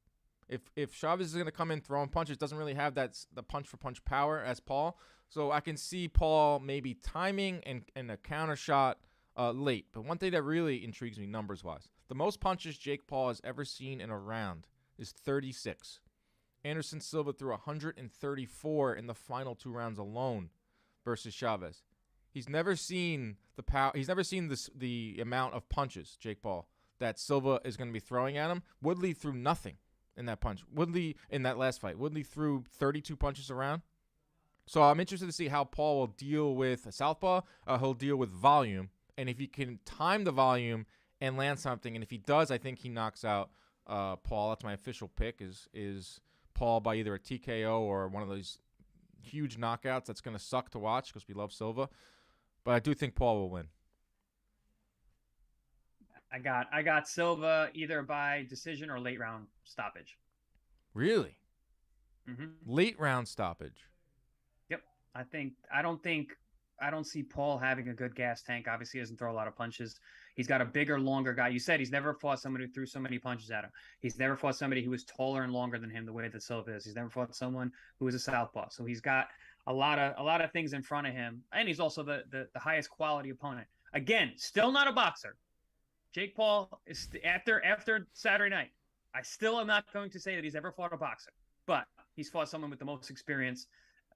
A: If Chavez is going to come in throwing punches, doesn't really have the punch-for-punch power as Paul. So I can see Paul maybe timing and a counter shot late. But one thing that really intrigues me numbers-wise, the most punches Jake Paul has ever seen in a round is 36. Anderson Silva threw 134 in the final 2 rounds alone versus Chavez. He's never seen the power. He's never seen the amount of punches, Jake Paul, that Silva is going to be throwing at him. Woodley threw nothing in that punch. Woodley in that last fight, Woodley threw 32 punches around. So I'm interested to see how Paul will deal with a southpaw. He'll deal with volume, and if he can time the volume and land something, and if he does, I think he knocks out Paul. That's my official pick. Is Paul by either a TKO or one of those huge knockouts that's going to suck to watch because we love Silva. But I do think Paul will win.
B: I got Silva either by decision or late round stoppage.
A: Really?
B: Mm-hmm.
A: Late round stoppage.
B: Yep. I don't see Paul having a good gas tank. Obviously, he doesn't throw a lot of punches. He's got a bigger, longer guy. You said he's never fought somebody who threw so many punches at him. He's never fought somebody who was taller and longer than him the way that Silva is. He's never fought someone who was a southpaw. So he's got a lot of things in front of him, and he's also the highest quality opponent. Again, still not a boxer. Jake Paul is after Saturday night. I still am not going to say that he's ever fought a boxer, but he's fought someone with the most experience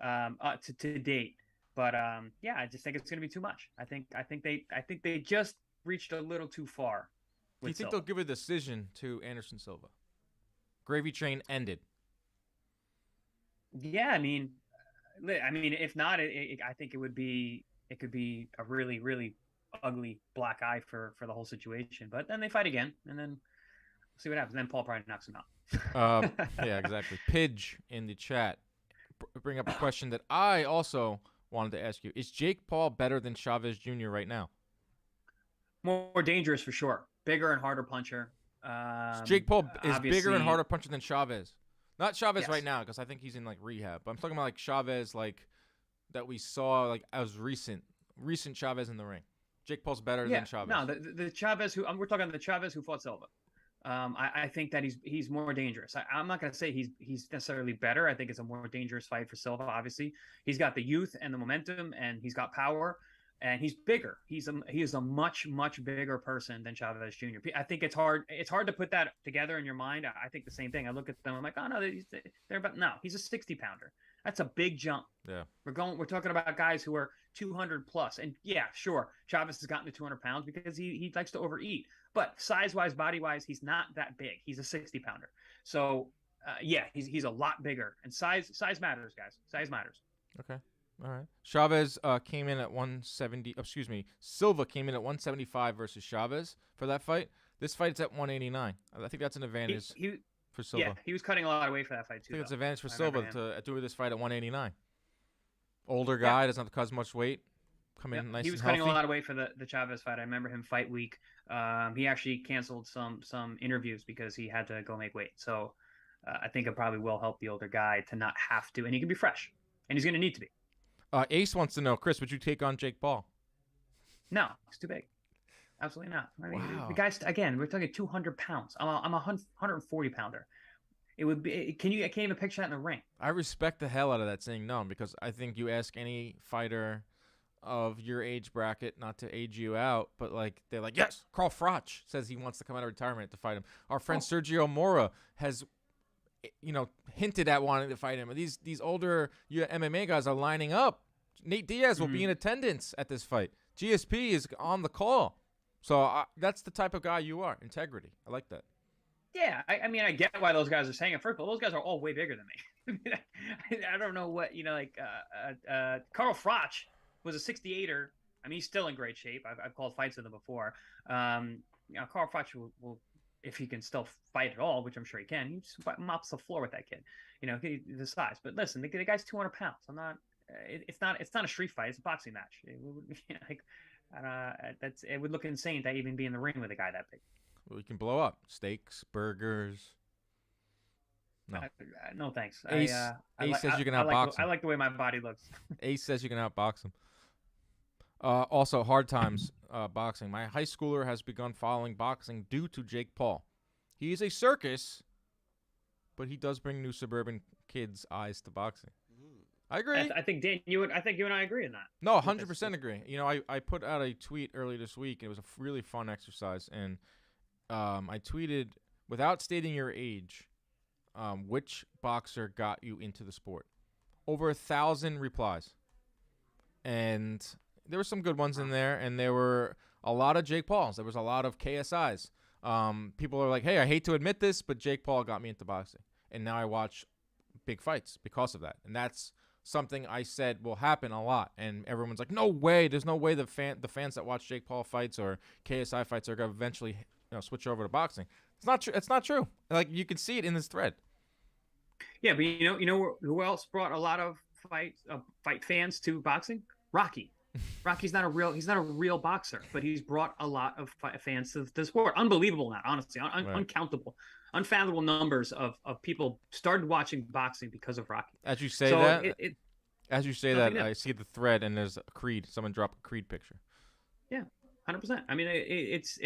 B: to date. But yeah, I just think it's going to be too much. I think they just reached a little too far.
A: Do you think they'll give a decision to Anderson Silva? Gravy train ended.
B: Yeah, I mean, if not, I think it could be a really, really ugly black eye for the whole situation. But then they fight again, and then we'll see what happens. And then Paul probably knocks him out.
A: Yeah, exactly. Pidge in the chat bring up a question that I also wanted to ask you. Is Jake Paul better than Chavez Jr. right now?
B: More dangerous for sure. Bigger and harder puncher.
A: Jake Paul is bigger and harder puncher than Chavez. Not Chavez right now, because I think he's in like rehab. But I'm talking about like Chavez, like that we saw like as recent Chavez in the ring. Jake Paul's better than Chavez.
B: No, the Chavez who we're talking about the Chavez who fought Silva. I think that he's more dangerous. I'm not going to say he's necessarily better. I think it's a more dangerous fight for Silva. Obviously, he's got the youth and the momentum, and he's got power, and he's bigger. He is a much bigger person than Chavez Jr. I think it's hard to put that together in your mind. I think the same thing. I look at them, I'm like, oh no, they're about no. He's a 60 pounder. That's a big jump.
A: Yeah.
B: We're talking about guys who are 200 plus. And yeah, sure, Chavez has gotten to 200 pounds because he likes to overeat. But size-wise, body-wise, he's not that big. He's a 60-pounder. So, yeah, he's a lot bigger. And size matters, guys. Size matters.
A: Okay. All right. Chavez came in at 170. Excuse me. Silva came in at 175 versus Chavez for that fight. This fight's at 189. I think that's an advantage for Silva.
B: Yeah, he was cutting a lot of weight for that fight, too.
A: I think it's an advantage for Silva to do this fight at 189. Older guy, doesn't have to cut as much weight. Come in nice.
B: He was
A: and
B: cutting
A: healthy.
B: a lot of weight for the Chavez fight. I remember him fight week. He actually canceled some interviews because he had to go make weight. So I think it probably will help the older guy to not have to, and he can be fresh, and he's going to need to be.
A: Ace wants to know, Chris, would you take on Jake Paul?
B: No, he's too big. Absolutely not. I mean,
A: Wow.
B: the guy's, again, we're talking 200 pounds. I'm a 140 pounder. It would be. I can't even picture that in the ring.
A: I respect the hell out of that saying no, because I think you ask any fighter of your age bracket, not to age you out, but like they're like, yes, Carl Froch says he wants to come out of retirement to fight him. Our friend Sergio Mora has, hinted at wanting to fight him. And these older MMA guys are lining up. Nate Diaz will be in attendance at this fight. GSP is on the call. So that's the type of guy you are. Integrity. I like that.
B: Yeah, I mean, I get why those guys are saying it. First of all, those guys are all way bigger than me. I don't know what, Carl Froch was a 68er. I mean, he's still in great shape. I've called fights with him before. Carl Froch will, if he can still fight at all, which I'm sure he can, he just mops the floor with that kid. The size. But listen, the guy's 200 pounds. I'm not. It's not a street fight. It's a boxing match. It would look insane to even be in the ring with a guy that big.
A: We can blow up steaks, burgers. No,
B: no thanks.
A: Ace says you can outbox him.
B: I like the way my body looks.
A: Ace says you can outbox him. Also, hard times boxing. My high schooler has begun following boxing due to Jake Paul. He is a circus, but he does bring new suburban kids' eyes to boxing. I agree.
B: I think Dan, you and I agree on that.
A: No, 100% agree. I put out a tweet earlier this week. And it was a really fun exercise, and I tweeted, without stating your age, which boxer got you into the sport. Over 1,000 replies, and there were some good ones in there, and there were a lot of Jake Pauls. There was a lot of KSIs. People are like, hey, I hate to admit this, but Jake Paul got me into boxing, and now I watch big fights because of that, and that's something I said will happen a lot, and everyone's like, no way, there's no way the fans that watch Jake Paul fights or KSI fights are going to eventually switch over to boxing. It's not true. It's not true. Like, you can see it in this thread.
B: Yeah, but who else brought a lot of fight fans to boxing? Rocky. Rocky's not a real boxer, but he's brought a lot of fans to the sport. Unbelievable now, honestly, uncountable, unfathomable numbers of people started watching boxing because of Rocky.
A: As you say I see the thread, and there's a Creed. Someone dropped a Creed picture.
B: Yeah, 100%. I mean, it's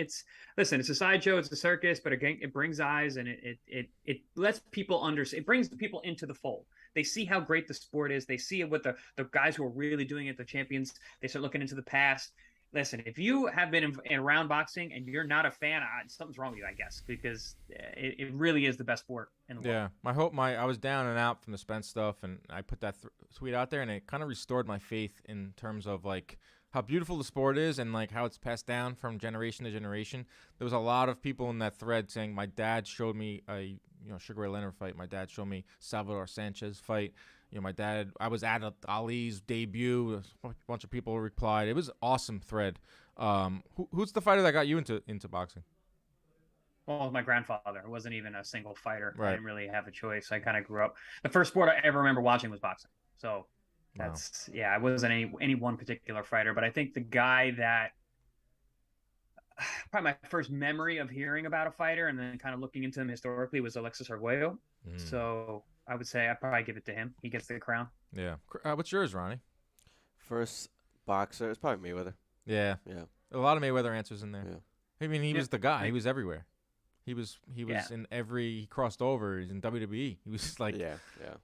B: listen, it's a sideshow, it's a circus, but again, it brings eyes, and it lets people understand. It brings the people into the fold. They see how great the sport is. They see it with the guys who are really doing it, the champions. They start looking into the past. Listen, if you have been around boxing and you're not a fan, something's wrong with you, I guess, because it really is the best sport in the world.
A: Yeah, I was down and out from the Spence stuff, and I put that tweet out there, and it kind of restored my faith in terms of like how beautiful the sport is and like how it's passed down from generation to generation. There was a lot of people in that thread saying, my dad showed me a Sugar Ray Leonard fight. My dad showed me Salvador Sanchez fight. I was at Ali's debut. A bunch of people replied. It was an awesome thread. Who's the fighter that got you into boxing?
B: Well, my grandfather. It wasn't even a single fighter.
A: Right.
B: I didn't really have a choice. I kind of grew up. The first sport I ever remember watching was boxing. So that's, I wasn't any one particular fighter, but I think the guy that probably my first memory of hearing about a fighter and then kind of looking into him historically was Alexis Arguello. So I would say I'd probably give it to him. He gets the crown.
A: Yeah. What's yours, Ronnie?
C: First boxer, it's probably Mayweather.
A: Yeah. A lot of Mayweather answers in there.
C: Yeah.
A: I mean, he was the guy. He was everywhere. He was in every. He crossed over. He's in WWE. He was like.
C: Yeah.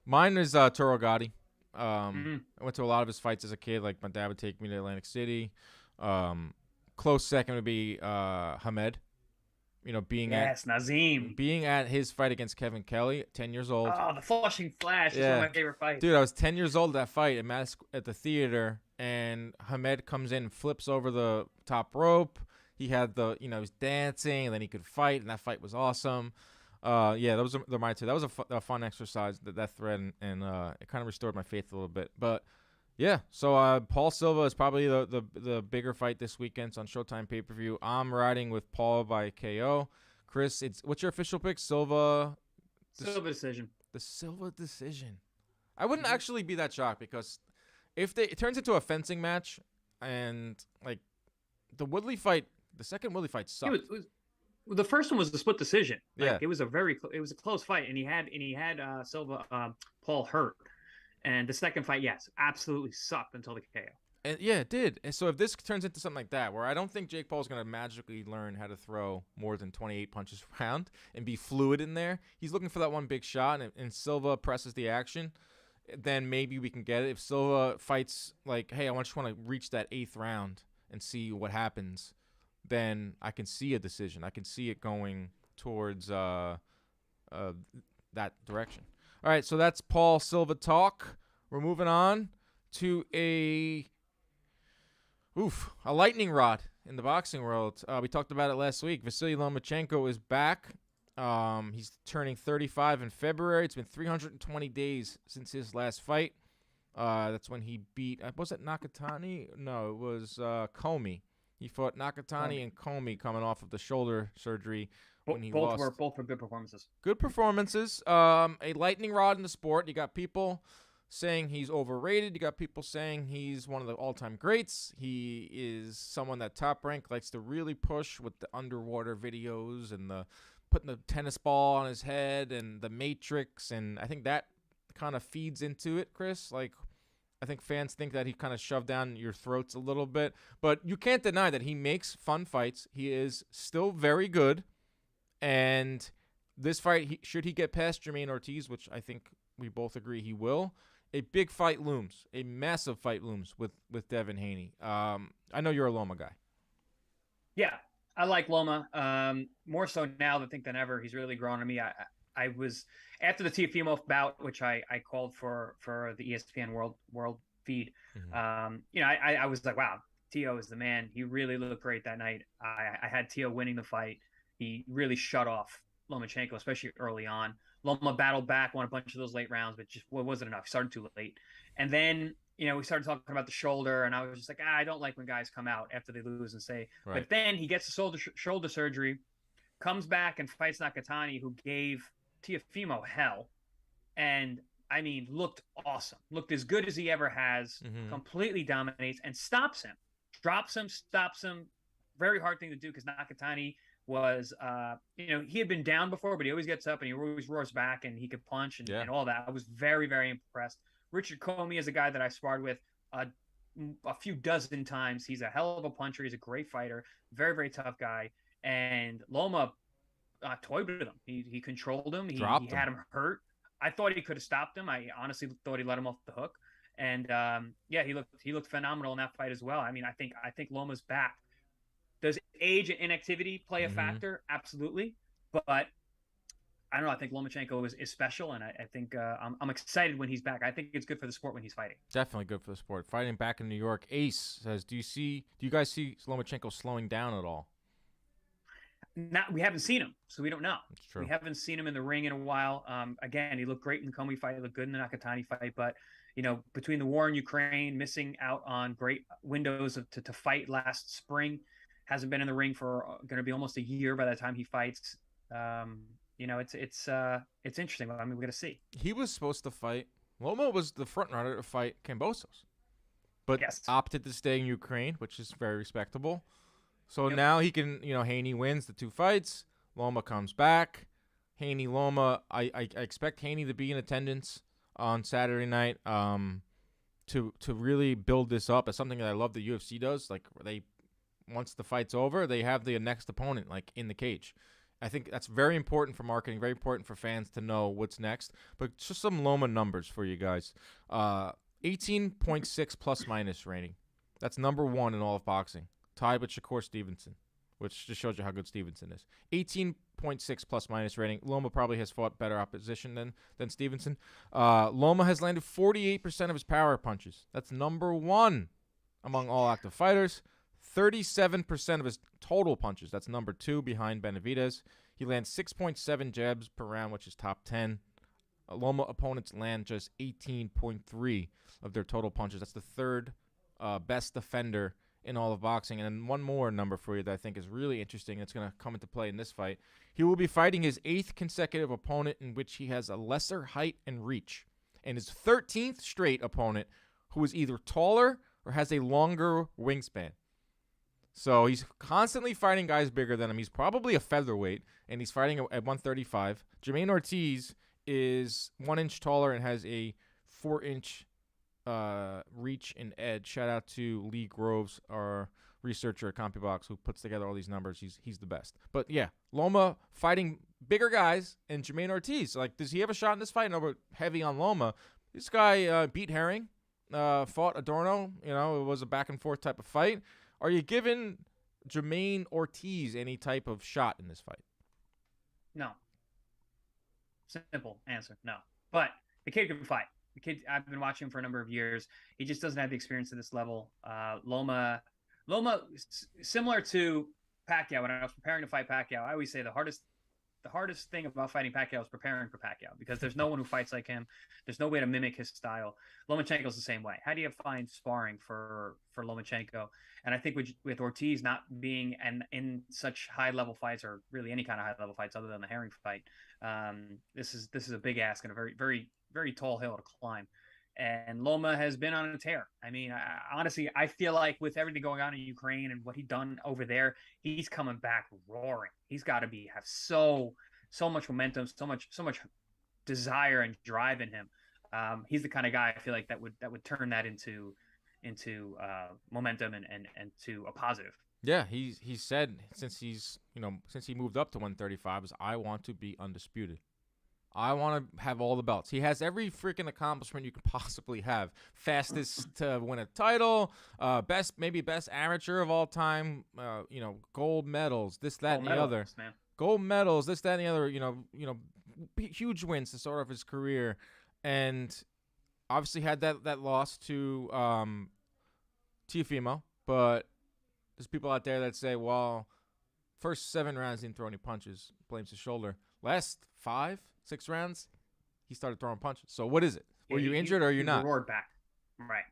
A: Mine is Toro Gotti. I went to a lot of his fights as a kid. Like, my dad would take me to Atlantic City. Close second would be Hamed. being
B: Yes, Nazim.
A: at his fight against Kevin Kelly, 10 years old.
B: Oh, the Flushing Flash is one of my favorite fights.
A: Dude, I was 10 years old at that fight at the theater, and Hamed comes in and flips over the top rope. He had he was dancing, and then he could fight, and that fight was awesome. Those are my two. That was a fun exercise, that thread, and it kind of restored my faith a little bit. But yeah, so Paul Silva is probably the bigger fight this weekend. It's on Showtime pay-per-view. I'm riding with Paul by KO. Chris, what's your official pick? Silva
B: decision.
A: The Silva decision. I wouldn't actually be that shocked, because if it turns into a fencing match, and like the Woodley fight, the second Woodley fight sucked.
B: The first one was the split decision.
A: Yeah,
B: it was a close fight, and he had Silva Paul hurt, and the second fight, yes, absolutely sucked until the KO.
A: And yeah, it did. And so if this turns into something like that, where I don't think Jake Paul's gonna magically learn how to throw more than 28 punches around and be fluid in there, he's looking for that one big shot, and Silva presses the action, then maybe we can get it. If Silva fights like, hey, I just want to reach that 8th round and see what happens, then I can see a decision. I can see it going towards that direction. All right, so that's Paul Silva talk. We're moving on to a lightning rod in the boxing world. We talked about it last week. Vasiliy Lomachenko is back. He's turning 35 in February. It's been 320 days since his last fight. That's when he beat, was it Nakatani? No, it was Comey. He fought Nakatani and Comey coming off of the shoulder surgery when he lost.
B: Both were good performances.
A: Good performances. A lightning rod in the sport. You got people saying he's overrated. You got people saying he's one of the all-time greats. He is someone that Top Rank likes to really push with the underwater videos and the putting the tennis ball on his head and the Matrix, and I think that kind of feeds into it, Chris. Like, I think fans think that he kind of shoved down your throats a little bit, but you can't deny that he makes fun fights. He is still very good, and this fight, should he get past Jermaine Ortiz, which I think we both agree he will, a big fight looms, a massive fight looms with Devin Haney. I know you're a Loma guy.
B: Yeah, I like Loma more so now than ever. He's really grown on me. I was after the Teofimo bout, which I called for the ESPN world feed.
A: Mm-hmm.
B: I was like, wow, Teo is the man. He really looked great that night. I had Teo winning the fight. He really shut off Lomachenko, especially early on. Loma battled back, won a bunch of those late rounds, but just wasn't enough. He started too late. And then, we started talking about the shoulder, and I was just like, I don't like when guys come out after they lose and say, right. But then he gets the shoulder surgery, comes back and fights Nakatani, who gave Teofimo hell. And, looked awesome. Looked as good as he ever has, completely dominates, and stops him. Drops him, stops him. Very hard thing to do, because Nakatani was, he had been down before, but he always gets up and he always roars back, and he could punch and all that. I was very, very impressed. Richard Comey is a guy that I sparred with a few dozen times. He's a hell of a puncher. He's a great fighter. Very, very tough guy. And Loma toyed with him. He controlled him. He had him hurt. I thought he could have stopped him. I honestly thought he let him off the hook. And he looked phenomenal in that fight as well. I think Loma's back. Does age and inactivity play a factor? Absolutely. But I don't know. I think Lomachenko is special, and I think I'm excited when he's back. I think it's good for the sport when he's fighting.
A: Definitely good for the sport. Fighting back in New York. Ace says, do you guys see Lomachenko slowing down at all?
B: We haven't seen him, so we don't know.
A: That's true.
B: We haven't seen him in the ring in a while. Again, he looked great in the Comey fight. He looked good in the Nakatani fight. But, between the war in Ukraine, missing out on great windows to fight last spring, hasn't been in the ring for going to be almost a year by the time he fights. It's interesting. We're going to see.
A: He was supposed to fight. Loma was the front runner to fight Kambosos, but opted to stay in Ukraine, which is very respectable. So now he can, Haney wins the 2 fights. Loma comes back. Haney, Loma. I expect Haney to be in attendance on Saturday night to really build this up as something that I love the UFC does. Like, once the fight's over, they have the next opponent in the cage. I think that's very important for marketing, very important for fans to know what's next. But just some Loma numbers for you guys. 18.6 plus minus rating. That's number 1 in all of boxing. Tied with Shakur Stevenson which just shows you how good Stevenson is. 18.6 plus minus rating. Loma probably has fought better opposition than Stevenson. Loma has landed 48% of his power punches. That's number 1 among all active fighters. 37% of his total punches. That's number 2 behind Benavidez. He lands 6.7 jabs per round, which is top 10. Loma opponents land just 18.3 of their total punches. That's the third best defender in all of boxing. And then one more number for you that I think is really interesting. It's going to come into play in this fight. He will be fighting his 8th consecutive opponent in which he has a lesser height and reach, and his 13th straight opponent who is either taller or has a longer wingspan. So he's constantly fighting guys bigger than him. He's probably a featherweight, and he's fighting at 135. Gervonta Ortiz is 1 inch taller and has a 4-inch reach and edge. Shout out to Lee Groves, our researcher at CompuBox, who puts together all these numbers. He's the best. But yeah, Loma fighting bigger guys, and Gervonta Ortiz, like, does he have a shot in this fight? No, but heavy on Loma. This guy beat Herring, fought Adorno. You know, it was a back and forth type of fight. Are you giving Gervonta Ortiz any type of shot in this fight?
B: No. Simple answer, no. But the kid can fight. The kid, I've been watching him for a number of years. He just doesn't have the experience at this level. Loma, similar to Pacquiao. When I was preparing to fight Pacquiao, I always say the hardest thing about fighting Pacquiao is preparing for Pacquiao, because there's no one who fights like him. There's no way to mimic his style. Lomachenko's the same way. How do you find sparring for Lomachenko? And I think with Ortiz not being in such high-level fights, or really any kind of high-level fights other than the Herring fight, this is a big ask and a very, very, very tall hill to climb. And Loma has been on a tear. I mean, honestly, I feel like with everything going on in Ukraine and what he's done over there, he's coming back roaring. He's got to have so much momentum, so much desire and drive in him. He's the kind of guy I feel like that would turn that into momentum and to a positive.
A: Yeah, he said since he moved up to 135, is I want to be undisputed. I want to have all the belts. He has every freaking accomplishment you could possibly have. Fastest to win a title, best amateur of all time. Gold medals, this, that, and the other.
B: Man.
A: Gold medals, this, that, and the other. Huge wins to start off his career, and obviously had that loss to Teofimo. But there's people out there that say, well, first 7 rounds he didn't throw any punches, blames his shoulder. Last 5, 6 rounds, he started throwing punches. So what is it? Were you injured or are you not?
B: Roared back. Right.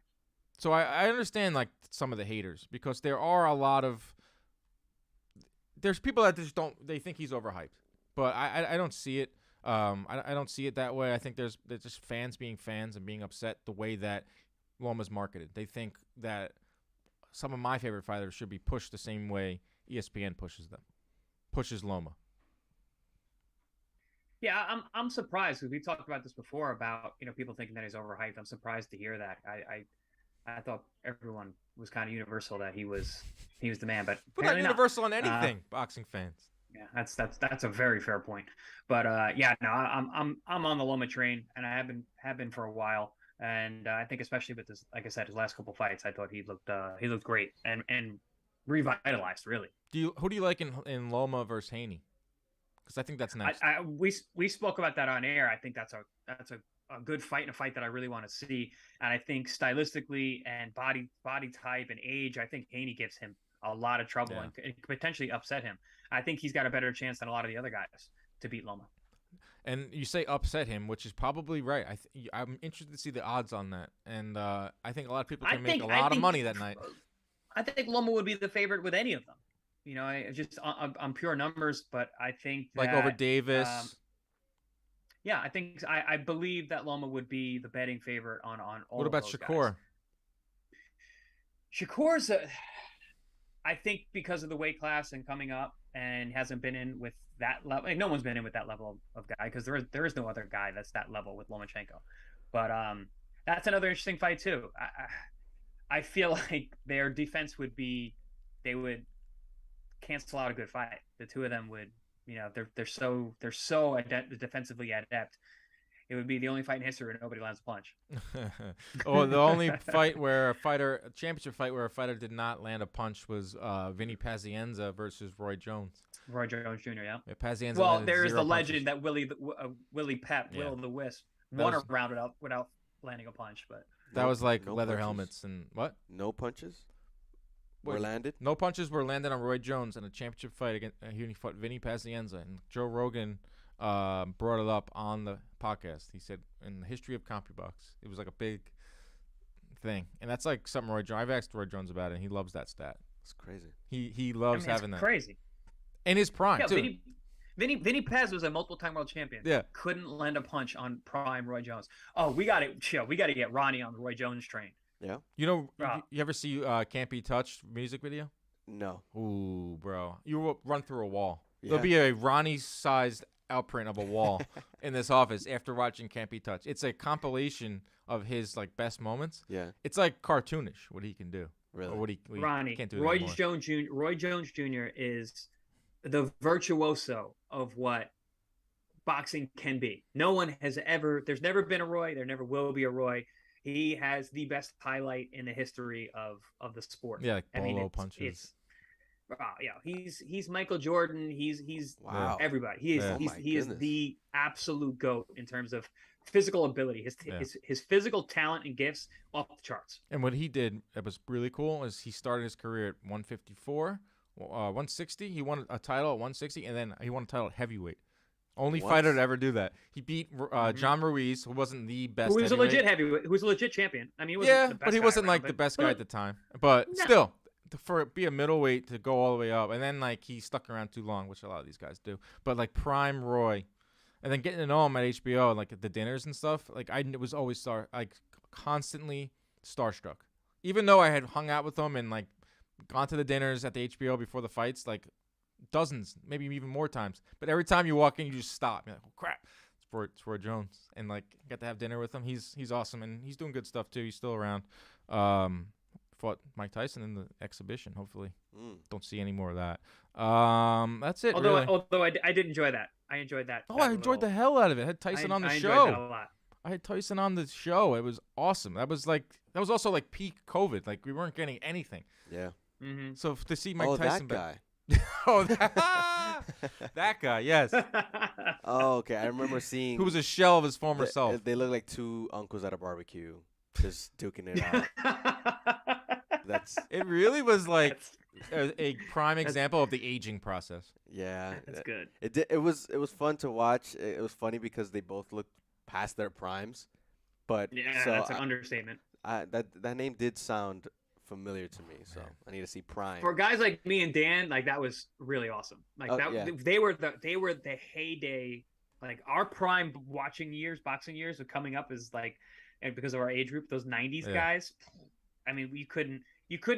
A: So I understand, like, some of the haters, because there are a lot of – there's people that just don't – they think he's overhyped. But I don't see it. I don't see it that way. I think there's just fans being fans and being upset the way that Loma's marketed. They think that some of my favorite fighters should be pushed the same way ESPN pushes Loma.
B: Yeah, I'm surprised, because we talked about this before about people thinking that he's overhyped. I'm surprised to hear that. I thought everyone was kind of universal that he was the man, but
A: not universal on anything, boxing fans.
B: Yeah, that's a very fair point. But I'm on the Loma train, and I have been for a while. And I think especially with this, like I said, his last couple fights, I thought he looked great and revitalized, really.
A: Who do you like in Loma versus Haney? Because I think that's next.
B: We spoke about that on air. I think that's a good fight, and a fight that I really want to see. And I think stylistically and body type and age, I think Haney gives him a lot of trouble and could potentially upset him. I think he's got a better chance than a lot of the other guys to beat Loma.
A: And you say upset him, which is probably right. I'm interested to see the odds on that. And I think a lot of people can make a lot of money that night.
B: I think Loma would be the favorite with any of them. Just on pure numbers, but I think that,
A: like over Davis.
B: I believe that Loma would be the betting favorite on all.
A: What about Shakur?
B: Guys. Shakur's, I think, because of the weight class and coming up, and hasn't been in with that level. Like, no one's been in with that level of guy, because there is no other guy that's that level with Lomachenko. But that's another interesting fight too. I feel like their defense would be, they would cancel out a good fight. The two of them would, they're so defensively adept. it would be the only fight in history where nobody lands a punch.
A: Oh, the only fight where a championship fight where a fighter did not land a punch was Vinny Pazienza versus Roy Jones.
B: Roy Jones Jr. Yeah.
A: Pazienza.
B: Well, there is
A: 0
B: the
A: punches.
B: legend that Willie Pep, Will the Wisp, won a round without landing a punch, but
A: that was like
C: no
A: leather
C: punches?
A: helmets and what?
C: No punches were
A: Wait,
C: landed.
A: No punches were landed on Roy Jones in a championship fight against he fought Vinny Pazienza, and Joe Rogan brought it up on the podcast. He said in the history of CompuBox, it was like a big thing, and that's like something Roy Jones. I've asked Roy Jones about it, and he loves that stat.
C: It's crazy.
A: He loves having that.
B: Crazy.
A: In his prime too.
B: Vinny Paz was a multiple-time world champion.
A: Yeah.
B: Couldn't land a punch on prime Roy Jones. Oh, we got to get Ronnie on the Roy Jones train.
C: Yeah.
A: You know, you ever see Can't Be Touched music video?
C: No.
A: Ooh, bro. You will run through a wall.
C: Yeah.
A: There'll be a Ronnie-sized outprint of a wall in this office after watching Can't Be Touched. It's a compilation of his like best moments.
C: Yeah.
A: It's like cartoonish what he can do.
C: Really?
A: Or what he
B: Ronnie,
A: can't do it
B: Roy
A: anymore.
B: Jones Jr. is the virtuoso of what boxing can be. No one has ever. There's never been a Roy. There never will be a Roy. He has the best highlight in the history of the sport.
A: Yeah, like bolo punches.
B: He's Michael Jordan. He's
C: Wow.
B: everybody. He is the absolute GOAT in terms of physical ability. His physical talent and gifts off the charts.
A: And what he did that was really cool is he started his career at 154, 160. He won a title at 160, and then he won a title at heavyweight. Only fighter to ever do that. He beat John Ruiz, who wasn't the best.
B: Who was a legit heavyweight? Who was a legit champion? I mean, he wasn't the best
A: but he wasn't like the best guy at the time. But still, for be a middleweight to go all the way up, and then like he stuck around too long, which a lot of these guys do. But like prime Roy, and then getting to know him at HBO, like at the dinners and stuff. Like I was always constantly starstruck, even though I had hung out with him and like gone to the dinners at the HBO before the fights, like dozens, maybe even more times. But every time you walk in, you just stop. You're like, oh crap, it's Roy Jones, and like got to have dinner with him. He's awesome, and he's doing good stuff too. He's still around. Fought Mike Tyson in the exhibition. Hopefully, don't see any more of that. That's it.
B: Although I did enjoy that. I enjoyed that.
A: Oh, I enjoyed the hell out of it. I had Tyson on the show.
B: I enjoyed that a lot.
A: I had Tyson on the show. It was awesome. That was also like peak COVID. Like we weren't getting anything.
C: Yeah.
B: Mm-hmm.
A: So to see Mike Tyson
C: that guy.
A: That guy, yes.
C: Oh, okay. I remember seeing.
A: Who was a shell of his former self.
C: They look like two uncles at a barbecue, just duking it out.
A: It really was like a prime example of the aging process.
C: Yeah,
B: that's good.
C: It was fun to watch. It was funny because they both looked past their primes, but
B: that's an understatement.
C: That name did sound familiar to me, so I need to see prime.
B: For guys like me and Dan, like that was really awesome. Like they were the heyday. Like our prime boxing years were coming up as like, and because of our age group, those '90s guys. I mean, you couldn't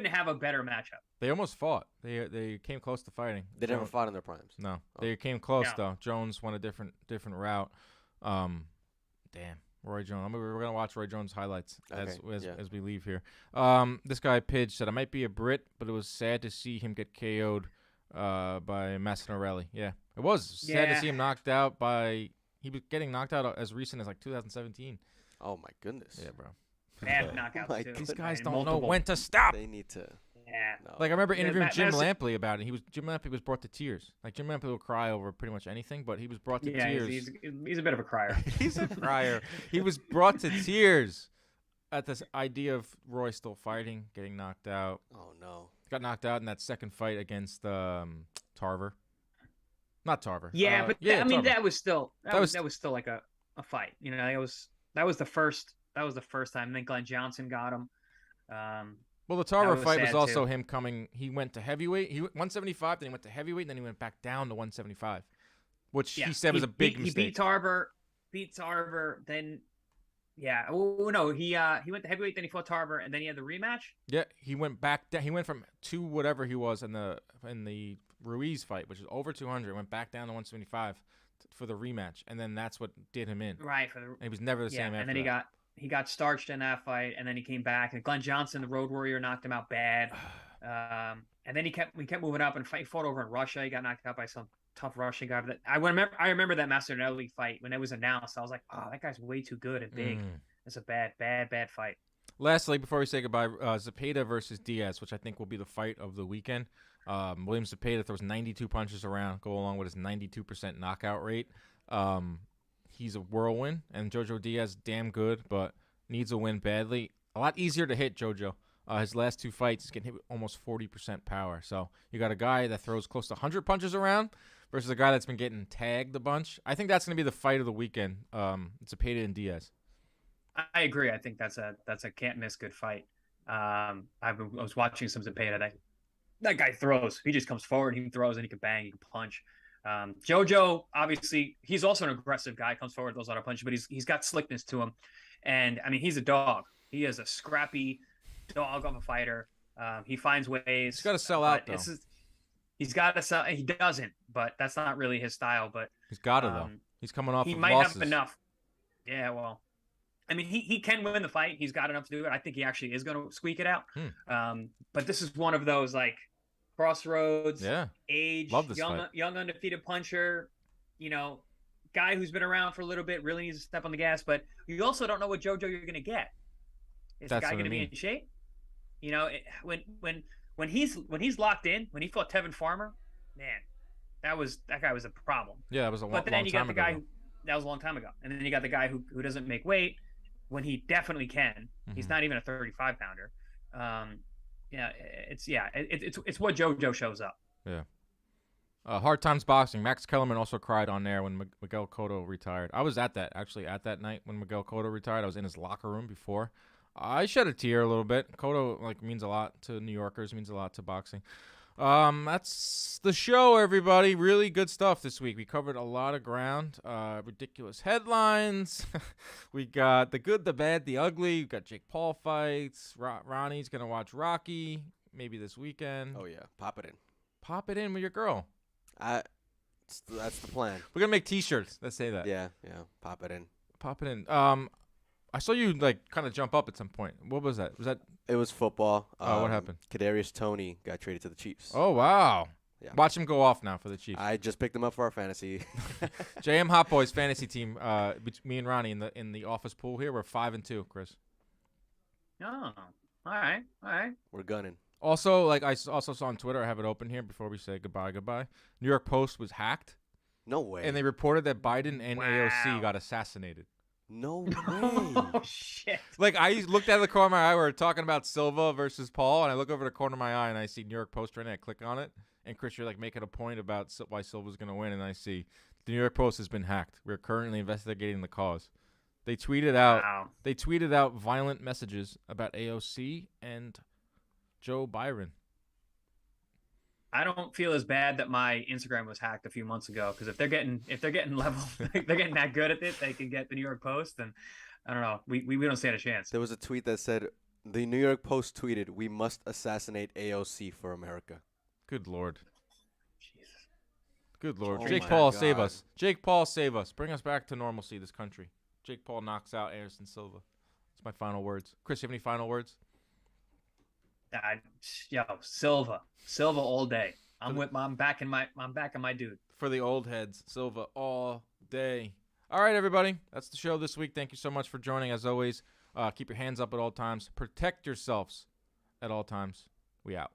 B: have a better matchup.
A: They almost fought. They came close to fighting.
C: They never fought in their primes.
A: No, they came close though. Jones went a different route. Damn. Roy Jones. We're gonna watch Roy Jones highlights as we leave here. This guy Pidge said, "I might be a Brit, but it was sad to see him get KO'd by Massinarelli." Yeah, it was sad to see him knocked out by. He was getting knocked out as recent as like 2017.
C: Oh my goodness.
A: Yeah, bro.
B: Bad knockouts too.
A: These guys don't know when to stop.
C: They need to.
B: Yeah.
C: No.
A: Like I remember interviewing Jim Lampley about it. Jim Lampley was brought to tears. Like Jim Lampley will cry over pretty much anything, but he was brought to tears.
B: He's a bit of a crier.
A: He's a crier. He was brought to tears at this idea of Roy still fighting, getting knocked out.
C: Oh no.
A: Got knocked out in that second fight against Tarver. Not Tarver.
B: Yeah, but I mean
A: Tarver.
B: that was still like a fight. You know, that was the first time. And then Glenn Johnson got him.
A: Well, the Tarver fight was also him coming. He went to heavyweight. He went 175, then he went to heavyweight, and then he went back down to 175, which he said was a big mistake.
B: He beat Tarver, then he went to heavyweight, then he fought Tarver, and then he had the rematch.
A: Yeah, he went back down. He went from whatever he was in the Ruiz fight, which was over 200, went back down to 175 for the rematch, and then that's what did him in.
B: Right.
A: And he was never the same after
B: and then
A: that.
B: He got starched in that fight, and then he came back. And Glenn Johnson, the Road Warrior, knocked him out bad. And then he kept moving up and he fought over in Russia. He got knocked out by some tough rushing guy. That I remember that Master fight when it was announced. I was like, oh, that guy's way too good and big. It's a bad fight.
A: Lastly, before we say goodbye, Zepeda versus Diaz, which I think will be the fight of the weekend. William Zepeda throws 92 punches around, go along with his 92% knockout rate. He's a whirlwind, and Jojo Diaz, damn good, but needs a win badly. A lot easier to hit, Jojo. His last 2 fights, he's getting hit with almost 40% power. So you got a guy that throws close to 100 punches around versus a guy that's been getting tagged a bunch. I think that's going to be the fight of the weekend. Zepeda and Diaz.
B: I agree. I think that's a can't miss good fight. I was watching some Zepeda. That guy throws. He just comes forward. He throws and he can bang. He can punch. Jojo, obviously, he's also an aggressive guy. Comes forward, throws a lot of punches, but he's got slickness to him. And I mean, he's a dog. He is a scrappy dog of a fighter. He finds ways.
A: He's got to sell out, though.
B: He's got to sell. He doesn't, but that's not really his style. But
A: he's got to, though. He's coming off.
B: He
A: of
B: might
A: losses.
B: have enough. Yeah, well, I mean, he can win the fight. He's got enough to do it. I think he actually is going to squeak it out. But this is one of those like crossroads.
A: Yeah.
B: Age.
A: Love this fight.
B: Young undefeated puncher. You know, guy who's been around for a little bit. Really needs to step on the gas. But you also don't know what Jojo you're going to get. Is the guy going to be in shape? You know, when he's locked in, when he fought Tevin Farmer, man, that guy was a problem.
A: Yeah, that was a long time ago.
B: But then you got the guy that was a long time ago, and then you got the guy who doesn't make weight when he definitely can. He's not even a 35 pounder. It's what JoJo shows up.
A: Yeah. Hard Times Boxing. Max Kellerman also cried on there when Miguel Cotto retired. I was at that night when Miguel Cotto retired. I was in his locker room before. I shed a tear a little bit. Cotto means a lot to New Yorkers, means a lot to boxing. That's the show, everybody. Really good stuff this week. We covered a lot of ground. Ridiculous headlines. We got the good, the bad, the ugly. We got Jake Paul fights. Ronnie's gonna watch Rocky maybe this weekend.
C: Oh yeah, pop it in.
A: Pop it in with your girl.
C: That's the plan.
A: We're gonna make T-shirts that say that.
C: Yeah. Pop it in.
A: Pop it in. I saw you kind of jump up at some point. What was that?
C: It was football.
A: What happened?
C: Kadarius Toney got traded to the Chiefs.
A: Oh wow!
C: Yeah.
A: Watch him go off now for the Chiefs.
C: I just picked him up for our fantasy.
A: JM Hot Boys fantasy team. Me and Ronnie in the office pool here. We're 5-2, Chris.
B: Oh, all right.
C: We're gunning.
A: Also, I also saw on Twitter. I have it open here before we say goodbye. New York Post was hacked.
C: No way.
A: And they reported that Biden and AOC got assassinated.
C: No way.
B: Oh, shit.
A: I looked out of the corner of my eye. We were talking about Silva versus Paul, and I look over the corner of my eye, and I see New York Post right now. I click on it, and Chris, you're making a point about why Silva's going to win, and I see the New York Post has been hacked. We're currently investigating the cause. They tweeted out.
B: Wow.
A: They tweeted out violent messages about AOC and Joe Byron.
B: I don't feel as bad that my Instagram was hacked a few months ago, because if they're getting level, they're getting that good at it, they can get the New York Post, and I don't know, we don't stand a chance.
C: There was a tweet that said, the New York Post tweeted, "We must assassinate AOC for America."
A: Good Lord.
B: Jesus.
A: Good Lord.
C: Oh
A: Jake
C: my
A: Paul,
C: God.
A: save us. Jake Paul, save us. Bring us back to normalcy, this country. Jake Paul knocks out Anderson Silva. That's my final words. Chris, you have any final words?
B: Silva all day. I'm backing my dude.
A: For the old heads, Silva all day. All right, everybody. That's the show this week. Thank you so much for joining. As always, keep your hands up at all times. Protect yourselves at all times. We out.